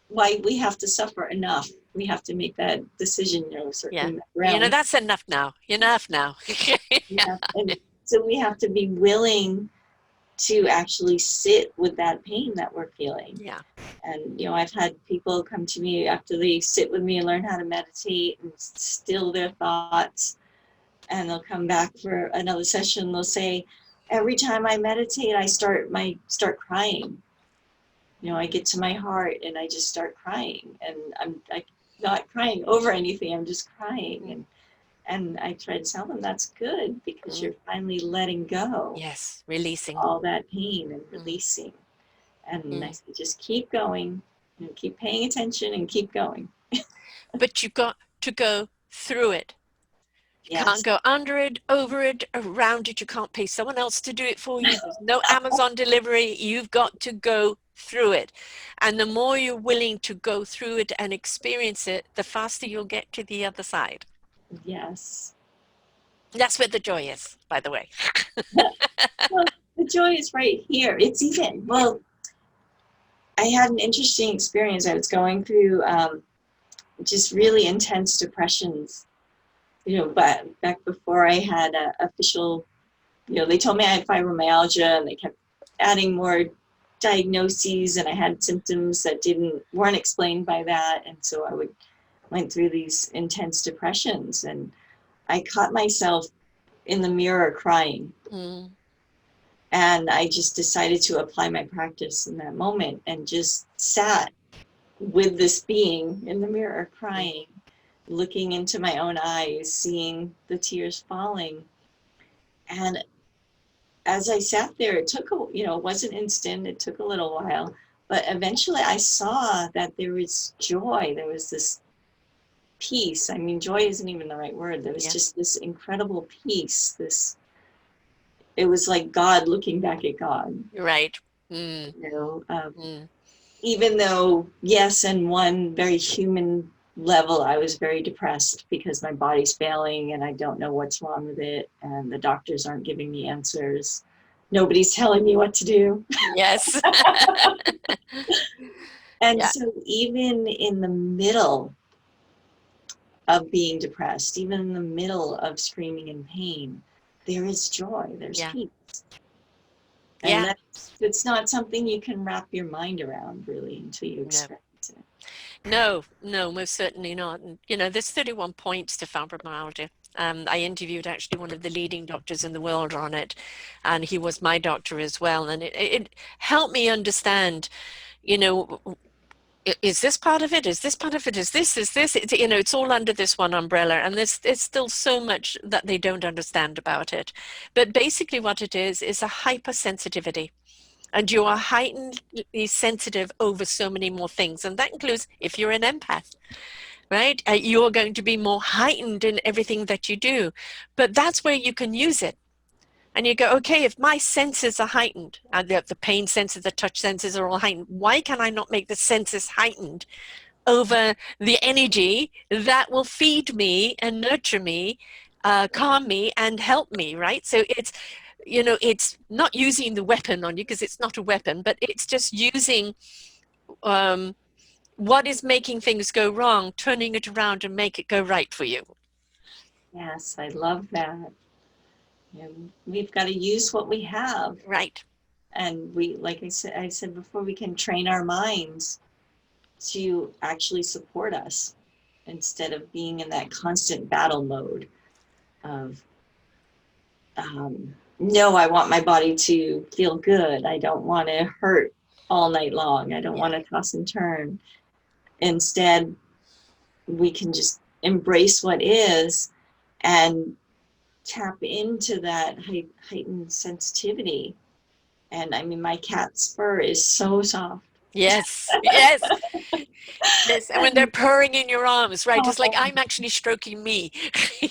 why we have to suffer enough. We have to make that decision, circling that round. That's enough now. Enough now. Yeah. And so we have to be willing to actually sit with that pain that we're feeling. Yeah. And, I've had people come to me after they sit with me and learn how to meditate and still their thoughts. And they'll come back for another session. They'll say, every time I meditate, I start crying. I get to my heart and I just start crying. And I'm not crying over anything. I'm just crying. And I try to tell them that's good, because you're finally letting go. Yes, releasing all that pain and releasing. And I say, just keep going, keep paying attention and keep going. But you've got to go through it. You can't go under it, over it, around it. You can't pay someone else to do it for you. There's no Amazon delivery. You've got to go through it. And the more you're willing to go through it and experience it, the faster you'll get to the other side. Yes. That's where the joy is, by the way. Well, the joy is right here. It's even, I had an interesting experience. I was going through just really intense depressions, but back before I had official, they told me I had fibromyalgia, and they kept adding more diagnoses, and I had symptoms that weren't explained by that. And so I went through these intense depressions, and I caught myself in the mirror crying. And I just decided to apply my practice in that moment and just sat with this being in the mirror crying, looking into my own eyes, seeing the tears falling. And as I sat there, it took, it wasn't instant, it took a little while, but eventually I saw that there was joy. There was this peace. I mean, joy isn't even the right word. There was just this incredible peace. It was like God looking back at God. Right. Even though, yes, on one very human level, I was very depressed because my body's failing and I don't know what's wrong with it, and the doctors aren't giving me answers. Nobody's telling me what to do. Yes. And so even in the middle of being depressed, even in the middle of screaming in pain, there is joy, there's peace. And it's not something you can wrap your mind around, really, until you experience it. No, most certainly not. And, there's 31 points to fibromyalgia. I interviewed actually one of the leading doctors in the world on it, and he was my doctor as well. And it helped me understand, is this part of it? Is this part of it? Is this? It's all under this one umbrella. And there's still so much that they don't understand about it. But basically what it is a hypersensitivity. And you are heightenedly sensitive over so many more things. And that includes if you're an empath, right? You're going to be more heightened in everything that you do. But that's where you can use it. And you go, okay, if my senses are heightened, and the pain senses, the touch senses are all heightened, why can I not make the senses heightened over the energy that will feed me and nurture me, calm me and help me, right? So it's not using the weapon on you, because it's not a weapon, but it's just using what is making things go wrong, turning it around and make it go right for you. Yes, I love that. We've got to use what we have. Right. And we, like I said before, we can train our minds to actually support us instead of being in that constant battle mode of, no, I want my body to feel good. I don't want to hurt all night long. I don't want to toss and turn. Instead, we can just embrace what is and tap into that heightened sensitivity. And I mean, my cat's fur is so soft. Yes, yes, yes. And when they're And, purring in your arms, right? It's like oh, I'm actually stroking me. yeah.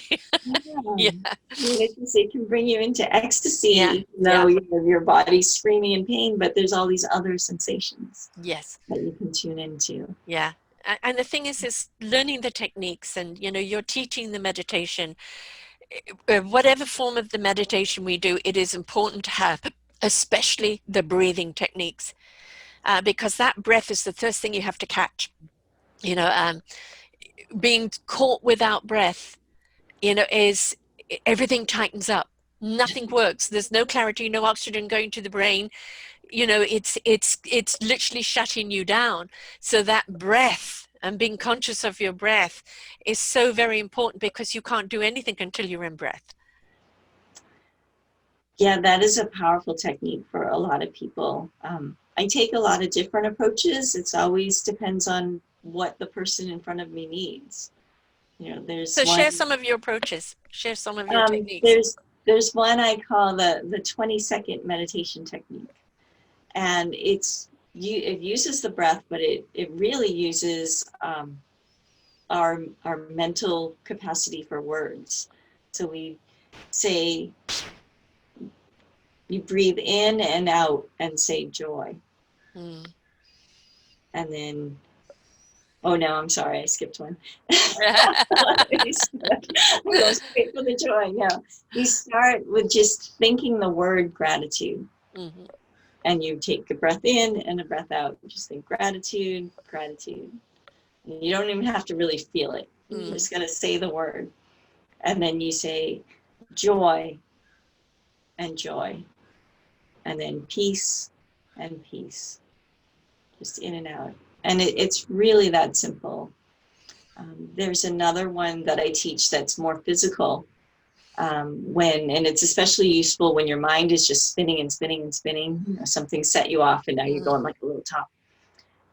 Yeah, I mean, it can bring you into yeah, ecstasy, even yeah, though your body's screaming in pain, but there's all these other sensations yes, that you can tune into. yeah. And the thing is learning the techniques, and you're teaching the meditation. Whatever form of the meditation we do, it is important to have, especially the breathing techniques, because that breath is the first thing you have to catch. You know, being caught without breath, is everything tightens up. Nothing works. There's no clarity, no oxygen going to the brain. It's literally shutting you down. So that breath and being conscious of your breath is so very important, because you can't do anything until you're in breath. Yeah, that is a powerful technique for a lot of people. I take a lot of different approaches. It's always depends on what the person in front of me needs. There's So share one. some of your approaches. Share some of your techniques. There's one I call the 20-second meditation technique, and it uses the breath, but it really uses our mental capacity for words. So we say, you breathe in and out and say joy. Mm. And then, oh no, I'm sorry, I skipped one. I'm going straight for the joy. No, you start with just thinking the word gratitude. Mm-hmm. And you take a breath in and a breath out. Just think gratitude, gratitude. And you don't even have to really feel it. You're just going to say the word. And then you say joy and joy. And then peace and peace. Just in and out. And it's really that simple. There's another one that I teach that's more physical. And it's especially useful when your mind is just spinning and spinning and spinning. Something set you off and now you're going like a little top.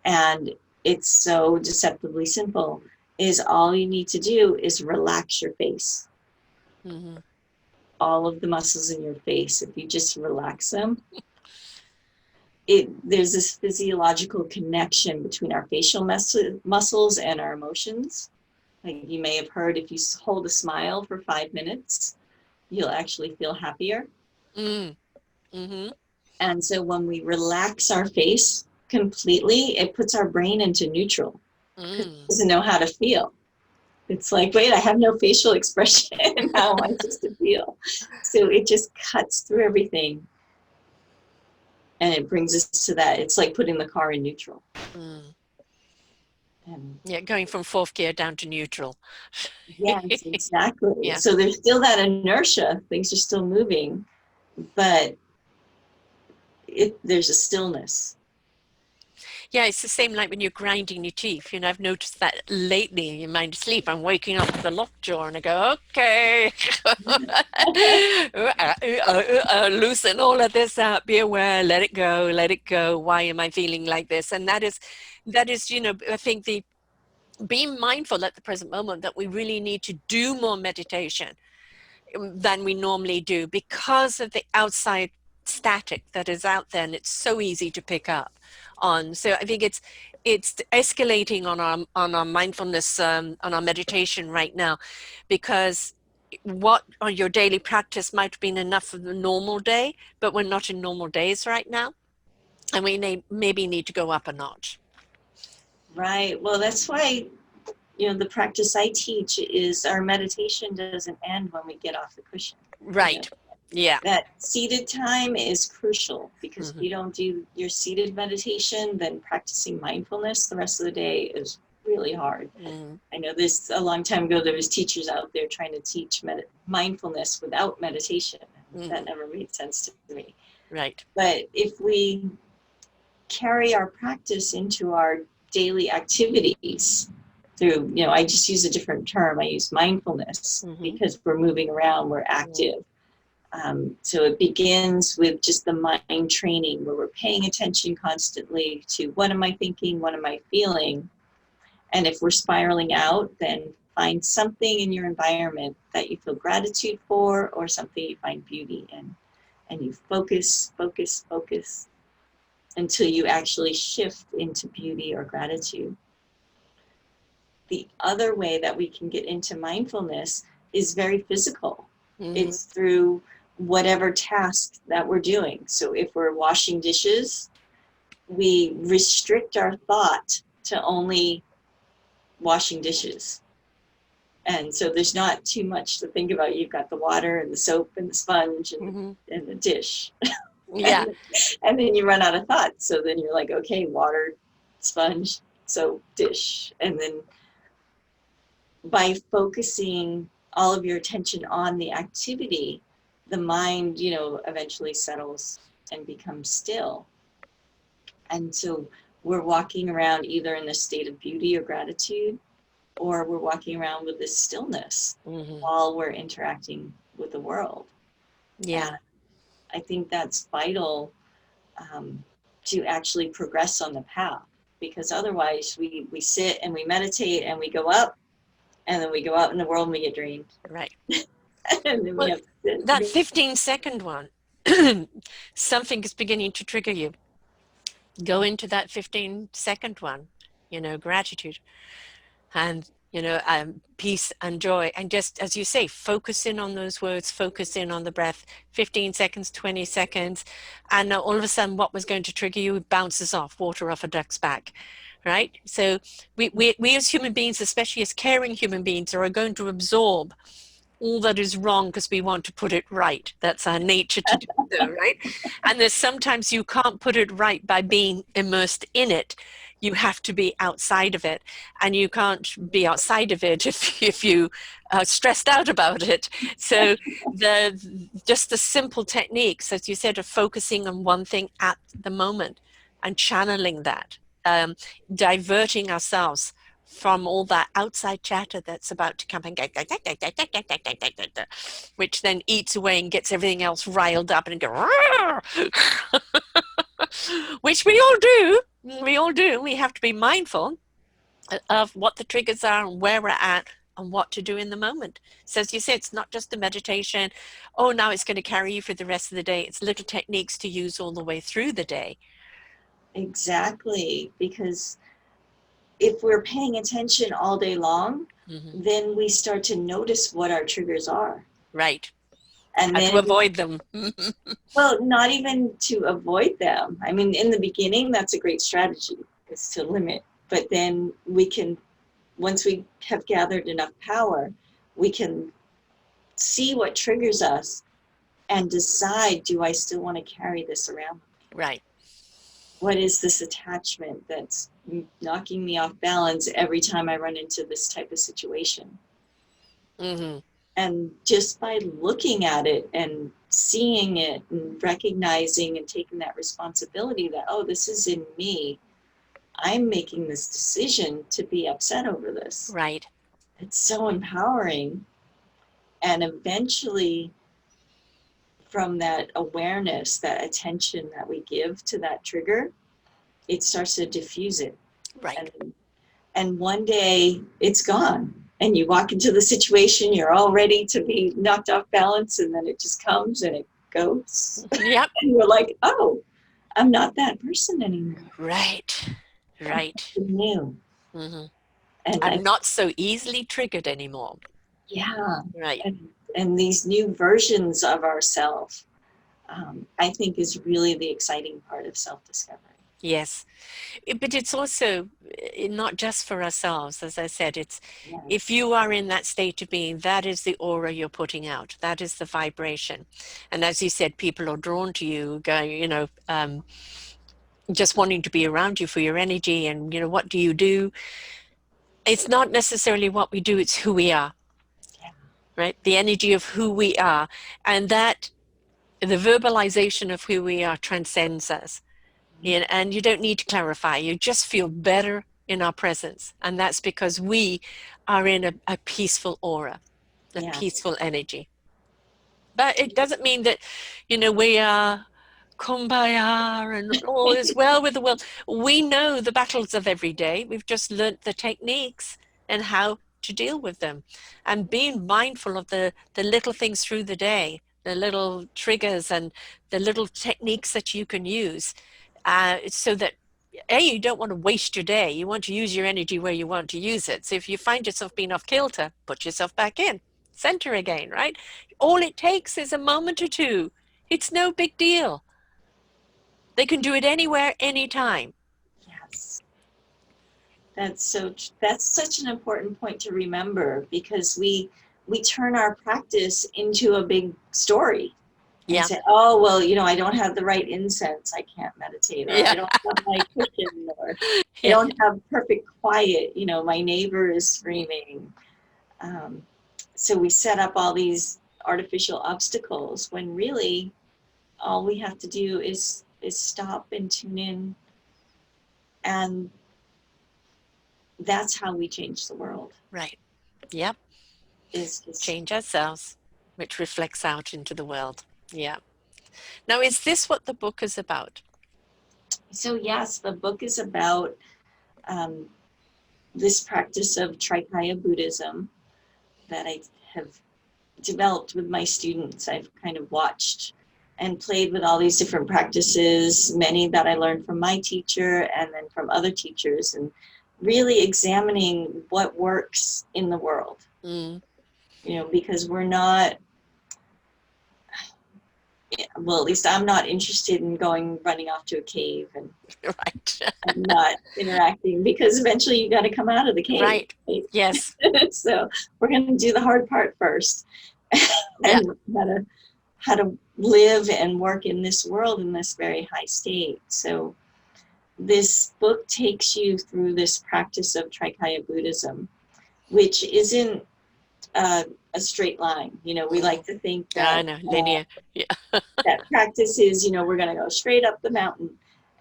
And it's so deceptively simple. Is all you need to do is relax your face. Mm-hmm. All of the muscles in your face, if you just relax them, there's this physiological connection between our facial muscles and our emotions. Like you may have heard, if you hold a smile for 5 minutes, you'll actually feel happier. Mm-hmm. And so when we relax our face completely, it puts our brain into neutral, because it doesn't know how to feel. It's like, wait, I have no facial expression. How am I supposed to feel? So it just cuts through everything. And it brings us to that. It's like putting the car in neutral. And Yeah, going from fourth gear down to neutral. yes, exactly. Yeah. So there's still that inertia. Things are still moving, but there's a stillness. Yeah, it's the same like when you're grinding your teeth. I've noticed that lately in mind asleep, I'm waking up with a lockjaw and I go, okay, loosen all of this up, be aware, let it go, let it go. Why am I feeling like this? And that is, I think being mindful at the present moment that we really need to do more meditation than we normally do, because of the outside static that is out there, and it's so easy to pick up on. So I think it's escalating on our mindfulness, on our meditation right now, because what on your daily practice might have been enough for the normal day, but we're not in normal days right now, and we maybe need to go up a notch. Right. Well, that's why, the practice I teach is our meditation doesn't end when we get off the cushion. Right. Yeah. That seated time is crucial, because if Mm-hmm. you don't do your seated meditation, then practicing mindfulness the rest of the day is really hard. Mm-hmm. I know this a long time ago, there was teachers out there trying to teach mindfulness without meditation. Mm-hmm. That never made sense to me. Right. But if we carry our practice into our daily activities through, I just use a different term. I use mindfulness, Mm-hmm. because we're moving around, we're active. So it begins with just the mind training, where we're paying attention constantly to, what am I thinking? What am I feeling? And if we're spiraling out, then find something in your environment that you feel gratitude for, or something you find beauty in. And you focus, focus, focus until you actually shift into beauty or gratitude. The other way that we can get into mindfulness is very physical. It's through whatever task that we're doing. So if we're washing dishes, we restrict our thought to only washing dishes. And so there's not too much to think about. You've got the water and the soap and the sponge and the dish. Yeah. And then you run out of thoughts. So then you're like, okay, water, sponge, soap, dish. And then by focusing all of your attention on the activity, the mind, eventually settles and becomes still. And so we're walking around either in a state of beauty or gratitude, or we're walking around with this stillness while we're interacting with the world. Yeah. And I think that's vital to actually progress on the path, because otherwise we sit and we meditate and we go up, and then we go out in the world and we get drained. Right. And then we have to sit. That 15-second one, something is beginning to trigger you. Go into that 15-second one, gratitude and, peace and joy. And just, as you say, focus in on those words, focus in on the breath, 15 seconds, 20 seconds. And all of a sudden, what was going to trigger you bounces off, water off a duck's back. Right? So we as human beings, especially as caring human beings, are going to absorb all that is wrong because we want to put it right. That's our nature to do so, right? And there's sometimes you can't put it right by being immersed in it. You have to be outside of it, and you can't be outside of it if you are stressed out about it. So just the simple techniques, as you said, of focusing on one thing at the moment and channeling that, diverting ourselves from all that outside chatter that's about to come and go, which then eats away and gets everything else riled up and go, which we all do. We all do. We have to be mindful of what the triggers are and where we're at and what to do in the moment. So as you said, it's not just a meditation. Oh, now it's going to carry you for the rest of the day. It's little techniques to use all the way through the day. Exactly, because if we're paying attention all day long, then we start to notice what our triggers are. Right. And then to avoid them. Well, not even to avoid them. I mean, in the beginning, that's a great strategy, is to limit. But then we can, once we have gathered enough power, we can see what triggers us and decide, do I still want to carry this around? Right. What is this attachment that's knocking me off balance every time I run into this type of situation? And just by looking at it and seeing it and recognizing and taking that responsibility that, oh, this is in me. I'm making this decision to be upset over this. Right. It's so empowering. And eventually, from that awareness, that attention that we give to that trigger, it starts to diffuse it. Right. And one day it's gone. And you walk into the situation, you're all ready to be knocked off balance, and then it just comes and it goes. Yep. And you're like, oh, I'm not that person anymore. Right. Right. I'm new. And I'm not so easily triggered anymore. Yeah. Right. And these new versions of ourselves, I think, is really the exciting part of self-discovery. Yes. But it's also not just for ourselves. As I said, it's if you are in that state of being, that is the aura you're putting out. That is the vibration. And as you said, people are drawn to you, going, just wanting to be around you for your energy. And, what do you do? It's not necessarily what we do, it's who we are. Yeah. Right? The energy of who we are. And that the verbalization of who we are transcends us. And you don't need to clarify. You just feel better in our presence. And that's because we are in a peaceful aura, peaceful energy. But it doesn't mean that, we are kumbaya and all is well with the world. We know the battles of every day. We've just learnt the techniques and how to deal with them, and being mindful of the little things through the day, the little triggers and the little techniques that you can use, so that you don't want to waste your day. You want to use your energy where you want to use it. So if you find yourself being off kilter, put yourself back in, center again, right? All it takes is a moment or two. It's no big deal. They can do it anywhere, anytime. Yes. That's such an important point to remember, because we turn our practice into a big story and Yeah, say, oh, well, I don't have the right incense, I can't meditate, or I yeah, don't have my cushion, or I yeah, don't have perfect quiet, my neighbor is screaming. Um, so we set up all these artificial obstacles when really all we have to do is stop and tune in, and that's how we change the world. right. Yep. Is just Change ourselves, which reflects out into the world. Yeah. Now, is this what the book is about? So yes, the book is about um, this practice of Trikaya Buddhism that I have developed with my students. I've kind of watched and played with all these different practices, many that I learned from my teacher and then from other teachers, and really examining what works in the world. Mm, Because we're not, well, at least I'm not interested in running off to a cave and right. not interacting, because eventually you got to come out of the cave. Right. Right? Yes. So we're going to do the hard part first, Yeah. and how to live and work in this world in this very high state. So this book takes you through this practice of Trikaya Buddhism, which isn't a straight line. We like to think Yeah, I that know. Linear. Yeah. that practice is, we're going to go straight up the mountain,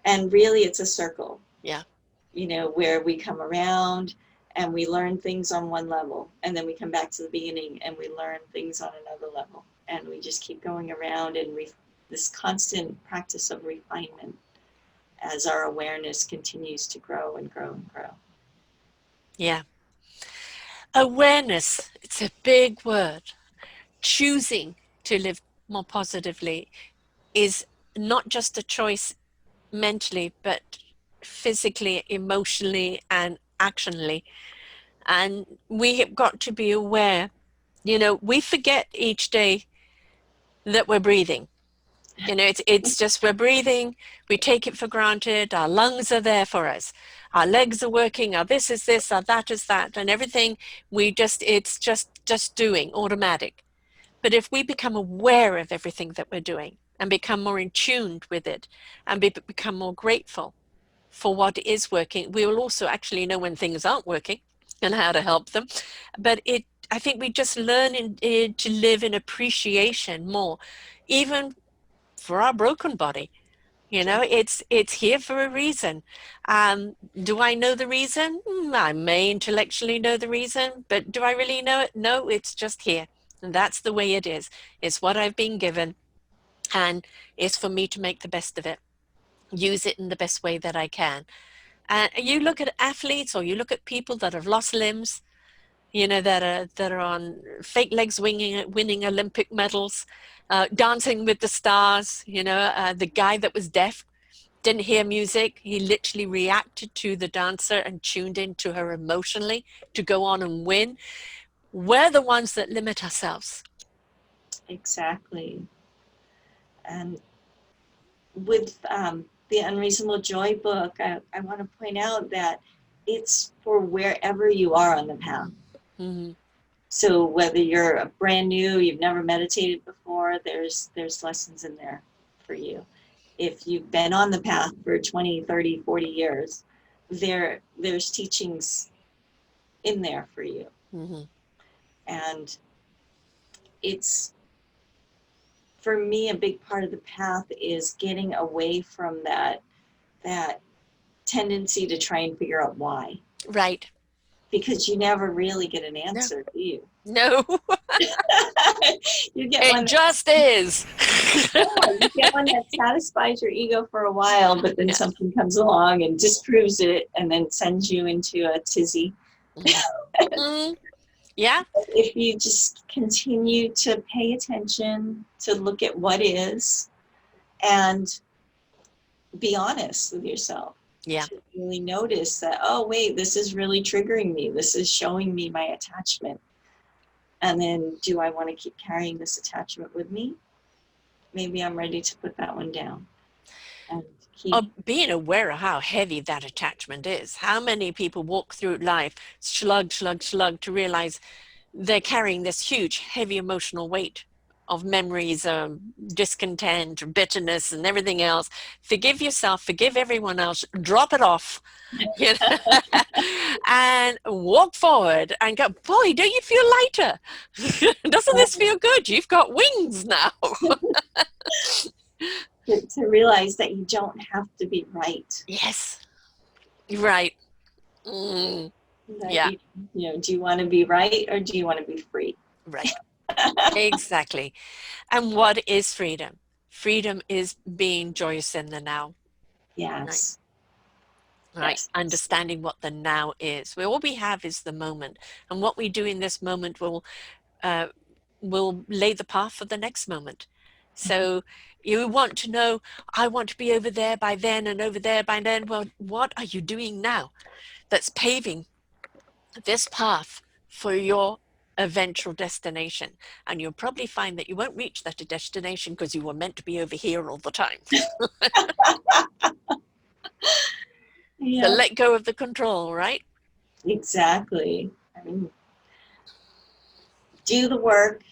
and really it's a circle. Yeah. Where we come around and we learn things on one level, and then we come back to the beginning and we learn things on another level, and we just keep going around, and this constant practice of refinement as our awareness continues to grow and grow and grow. Yeah. Awareness. It's a big word. Choosing to live more positively is not just a choice mentally, but physically, emotionally, and actionally. And we have got to be aware. We forget each day that we're breathing. It's just we're breathing. We take it for granted. Our lungs are there for us. Our legs are working. Our this is this. Our that is that, and everything. It's just doing automatic. But if we become aware of everything that we're doing and become more in tune with it, and become more grateful for what is working, we will also actually know when things aren't working and how to help them. But I think we just learn to live in appreciation more, even for our broken body. It's here for a reason. Do I know the reason? I may intellectually know the reason, but do I really know it? No, it's just here. And that's the way it is. It's what I've been given, and it's for me to make the best of it, use it in the best way that I can. And you look at athletes, or you look at people that have lost limbs, that are on fake legs, winning Olympic medals, dancing with the stars. The guy that was deaf didn't hear music. He literally reacted to the dancer and tuned into her emotionally to go on and win. We're the ones that limit ourselves. Exactly. And with the Unreasonable Joy book, I want to point out that it's for wherever you are on the path. Mm-hmm. So whether you're brand new, you've never meditated before, there's lessons in there for you. If you've been on the path for 20, 30, 40 years, there's teachings in there for you. Mm-hmm. And it's, for me, a big part of the path is getting away from that tendency to try and figure out why. Right. Because you never really get an No. answer, do you? No. You get It one. just is. Yeah, you get one that satisfies your ego for a while, but then Yeah. something comes along and disproves it, and then sends you into a tizzy. Mm, yeah. If you just continue to pay attention, to look at what is, and be honest with yourself, Yeah. to really notice that, oh, wait, this is really triggering me. This is showing me my attachment. And then, do I want to keep carrying this attachment with me? Maybe I'm ready to put that one down and keep. Being aware of how heavy that attachment is. How many people walk through life, slug, slug, slug, to realize they're carrying this huge, heavy emotional weight of memories, discontent, bitterness, and everything else. Forgive yourself, forgive everyone else, drop it off, you know, and walk forward and go, boy, don't you feel lighter? Doesn't this feel good? You've got wings now. To realize that you don't have to be right. Yes, right. Mm, That yeah, do you want to be right or do you want to be free? right. Exactly. And what is freedom? Freedom is being joyous in the now, right? Yes. Right. Yes. Understanding what the now is. All we have is the moment, and what we do in this moment uh, will lay the path for the next moment. So you want to know, I want to be over there by then and over there by then. Well, what are you doing now that's paving this path for your eventual destination? And you'll probably find that you won't reach that destination because you were meant to be over here all the time. So Yeah, let go of the control, right? exactly. I mean, do the work,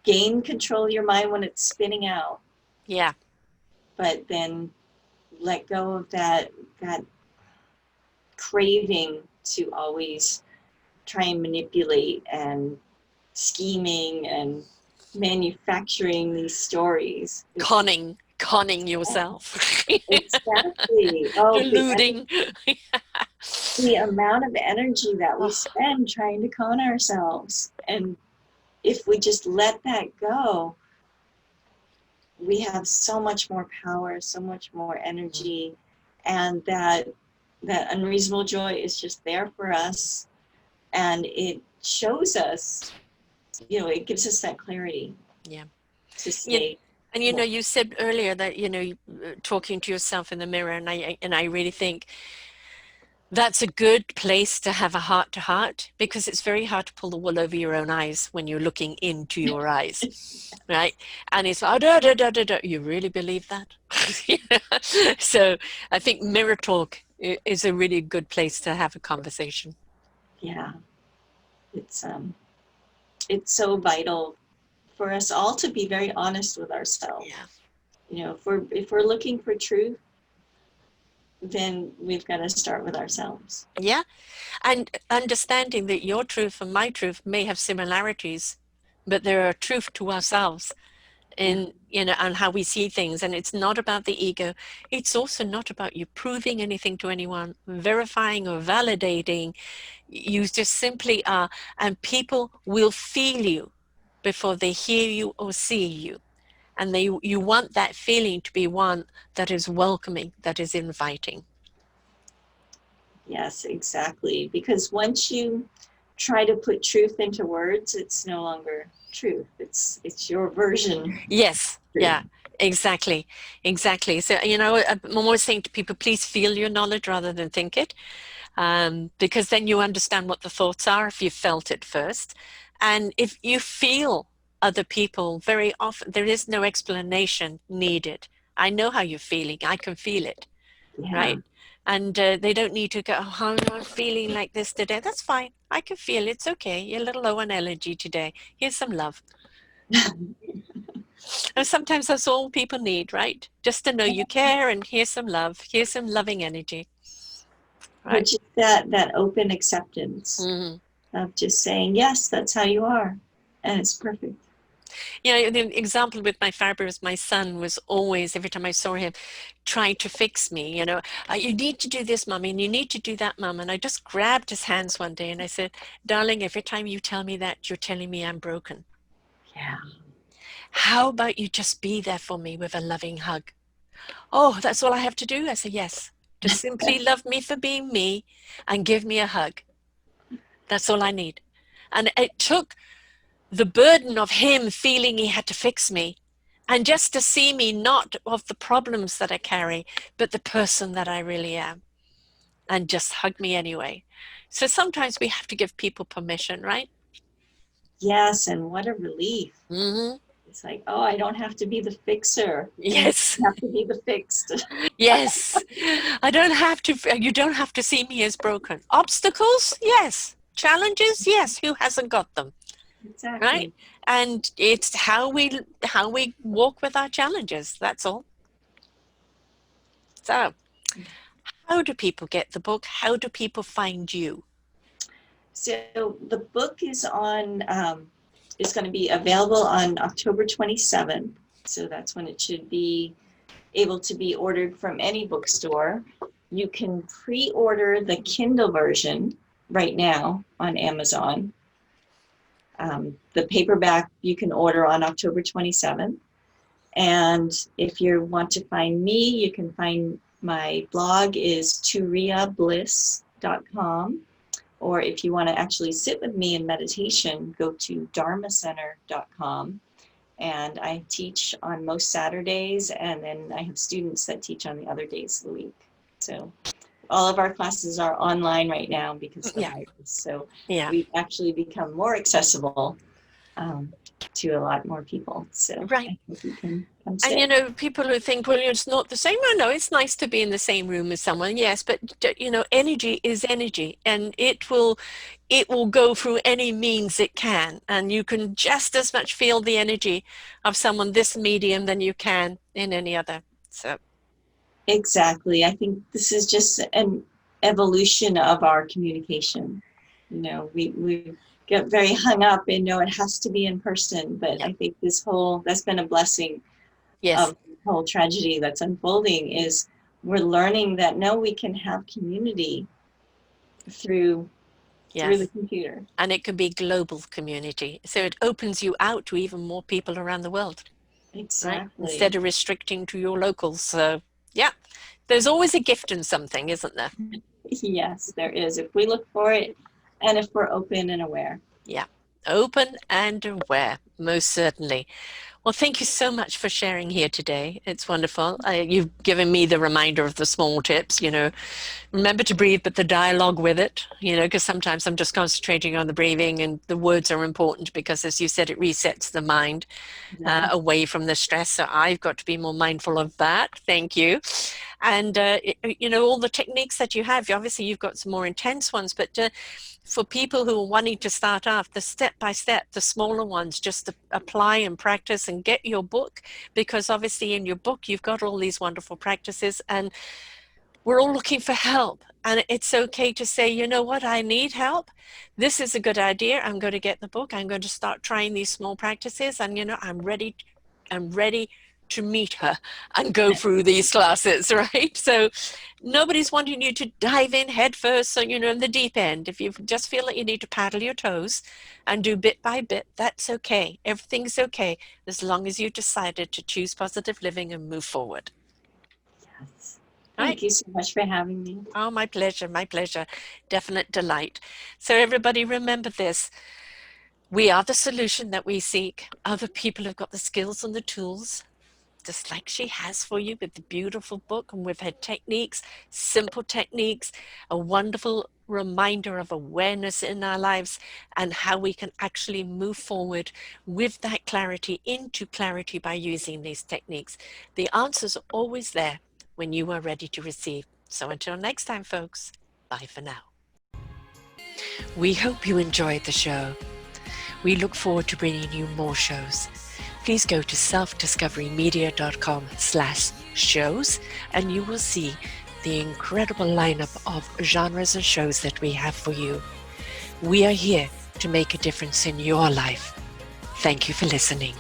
gain control of your mind when it's spinning out, Yeah. but then let go of that craving to always try and manipulate and scheming and manufacturing these stories. Conning yourself. Exactly. Oh, Deluding. the amount of energy that we Oh, spend trying to con ourselves. And if we just let that go, we have so much more power, so much more energy, and that unreasonable joy is just there for us, and it shows us, it gives us that clarity yeah. to You, say, and well, you said earlier that, talking to yourself in the mirror, and I really think that's a good place to have a heart to heart, because it's very hard to pull the wool over your own eyes when you're looking into your eyes, right? And it's, oh, you really believe that? So I think mirror talk is a really good place to have a conversation. yeah, it's it's so vital for us all to be very honest with ourselves. Yeah. If we're looking for truth, then we've got to start with ourselves. Yeah. And understanding that your truth and my truth may have similarities, but there are truth to ourselves Yeah. in, and how we see things. And it's not about the ego. It's also not about you proving anything to anyone, verifying or validating. You just simply are. And people will feel you before they hear you or see you. And you want that feeling to be one that is welcoming, that is inviting. Yes, exactly. Because once you try to put truth into words, it's no longer truth. It's your version of Yes, truth. yeah, exactly, exactly. So, I'm always saying to people, please feel your knowledge rather than think it, because then you understand what the thoughts are if you felt it first. And if you feel other people, very often there is no explanation needed. I know how you're feeling. I can feel it, Yeah. right? And they don't need to go, oh, no, I'm feeling like this today. That's fine. I can feel it. It's okay. You're a little low on energy today. Here's some love. And sometimes that's all people need, right? Just to know you care, and here's some love, here's some loving energy, right? Which is that open acceptance Mm. of just saying, yes, that's how you are. And it's perfect. The example with my father is my son was always, every time I saw him, trying to fix me, you need to do this, mommy, and you need to do that, mom. And I just grabbed his hands one day and I said, darling, every time you tell me that, you're telling me I'm broken. Yeah. How about you just be there for me with a loving hug? Oh, that's all I have to do? I say, yes. Just simply love me for being me and give me a hug. That's all I need. And it took the burden of him feeling he had to fix me and just to see me not of the problems that I carry, but the person that I really am, and just hug me anyway. So sometimes we have to give people permission, right? Yes, and what a relief. Mm-hmm. It's like, oh, I don't have to be the fixer. And Yes. I have to be the fixed. Yes. I don't have to, you don't have to see me as broken. Obstacles? Yes. Challenges? Yes. Who hasn't got them? Right? Exactly. And it's how we walk with our challenges. That's all. So, how do people get the book? How do people find you? So the book is is going to be available on October 27th. So that's when it should be able to be ordered from any bookstore. You can pre-order the Kindle version right now on Amazon. The paperback you can order on October 27th. And if you want to find me, you can find my blog is turiyabliss.com. Or if you want to actually sit with me in meditation, go to dharmacenter.com. And I teach on most Saturdays, and then I have students that teach on the other days of the week. So all of our classes are online right now because of the Yeah. virus. So Yeah. we've actually become more accessible to a lot more people. So Right. I hope you can come And sit. people who think, well, it's not the same. No, it's nice to be in the same room as someone. Yes, but energy is energy, and it will go through any means it can, and you can just as much feel the energy of someone this medium than you can in any other. So, Exactly. I think this is just an evolution of our communication. We get very hung up in, no, it has to be in person, but yeah. I think that's been a blessing Yes. of the whole tragedy that's unfolding is we're learning that no, we can have community through the Yes. computer. And it can be global community. So it opens you out to even more people around the world, right? Exactly. Instead of restricting to your locals. So, yeah, there's always a gift in something, isn't there? Yes, there is. If we look for it and if we're open and aware. Yeah. Open and aware, most certainly. Well, thank you so much for sharing here today. It's wonderful. You've given me the reminder of the small tips, remember to breathe, but the dialogue with it, because sometimes I'm just concentrating on the breathing and the words are important because, as you said, it resets the mind Yeah. away from the stress. So I've got to be more mindful of that. Thank you. And, all the techniques that you have, obviously you've got some more intense ones, but for people who are wanting to start off, the step by step, the smaller ones, just to apply and practice and get your book, because obviously in your book, you've got all these wonderful practices and we're all looking for help. And it's okay to say, you know what, I need help. This is a good idea. I'm going to get the book. I'm going to start trying these small practices. And, I'm ready to meet her and go through these classes, right? So nobody's wanting you to dive in head first, so, in the deep end. If you just feel that you need to paddle your toes and do bit by bit, that's okay. Everything's okay as long as you decided to choose positive living and move forward. Yes. All right. Thank you so much for having me. Oh, my pleasure, my pleasure. Definite delight. So everybody remember this. We are the solution that we seek. Other people have got the skills and the tools, just like she has for you with the beautiful book and with her techniques, simple techniques, a wonderful reminder of awareness in our lives and how we can actually move forward with that clarity into clarity by using these techniques. The answers are always there when you are ready to receive. So until next time, folks, bye for now. We hope you enjoyed the show. We look forward to bringing you more shows. Please go to selfdiscoverymedia.com/shows and you will see the incredible lineup of genres and shows that we have for you. We are here to make a difference in your life. Thank you for listening.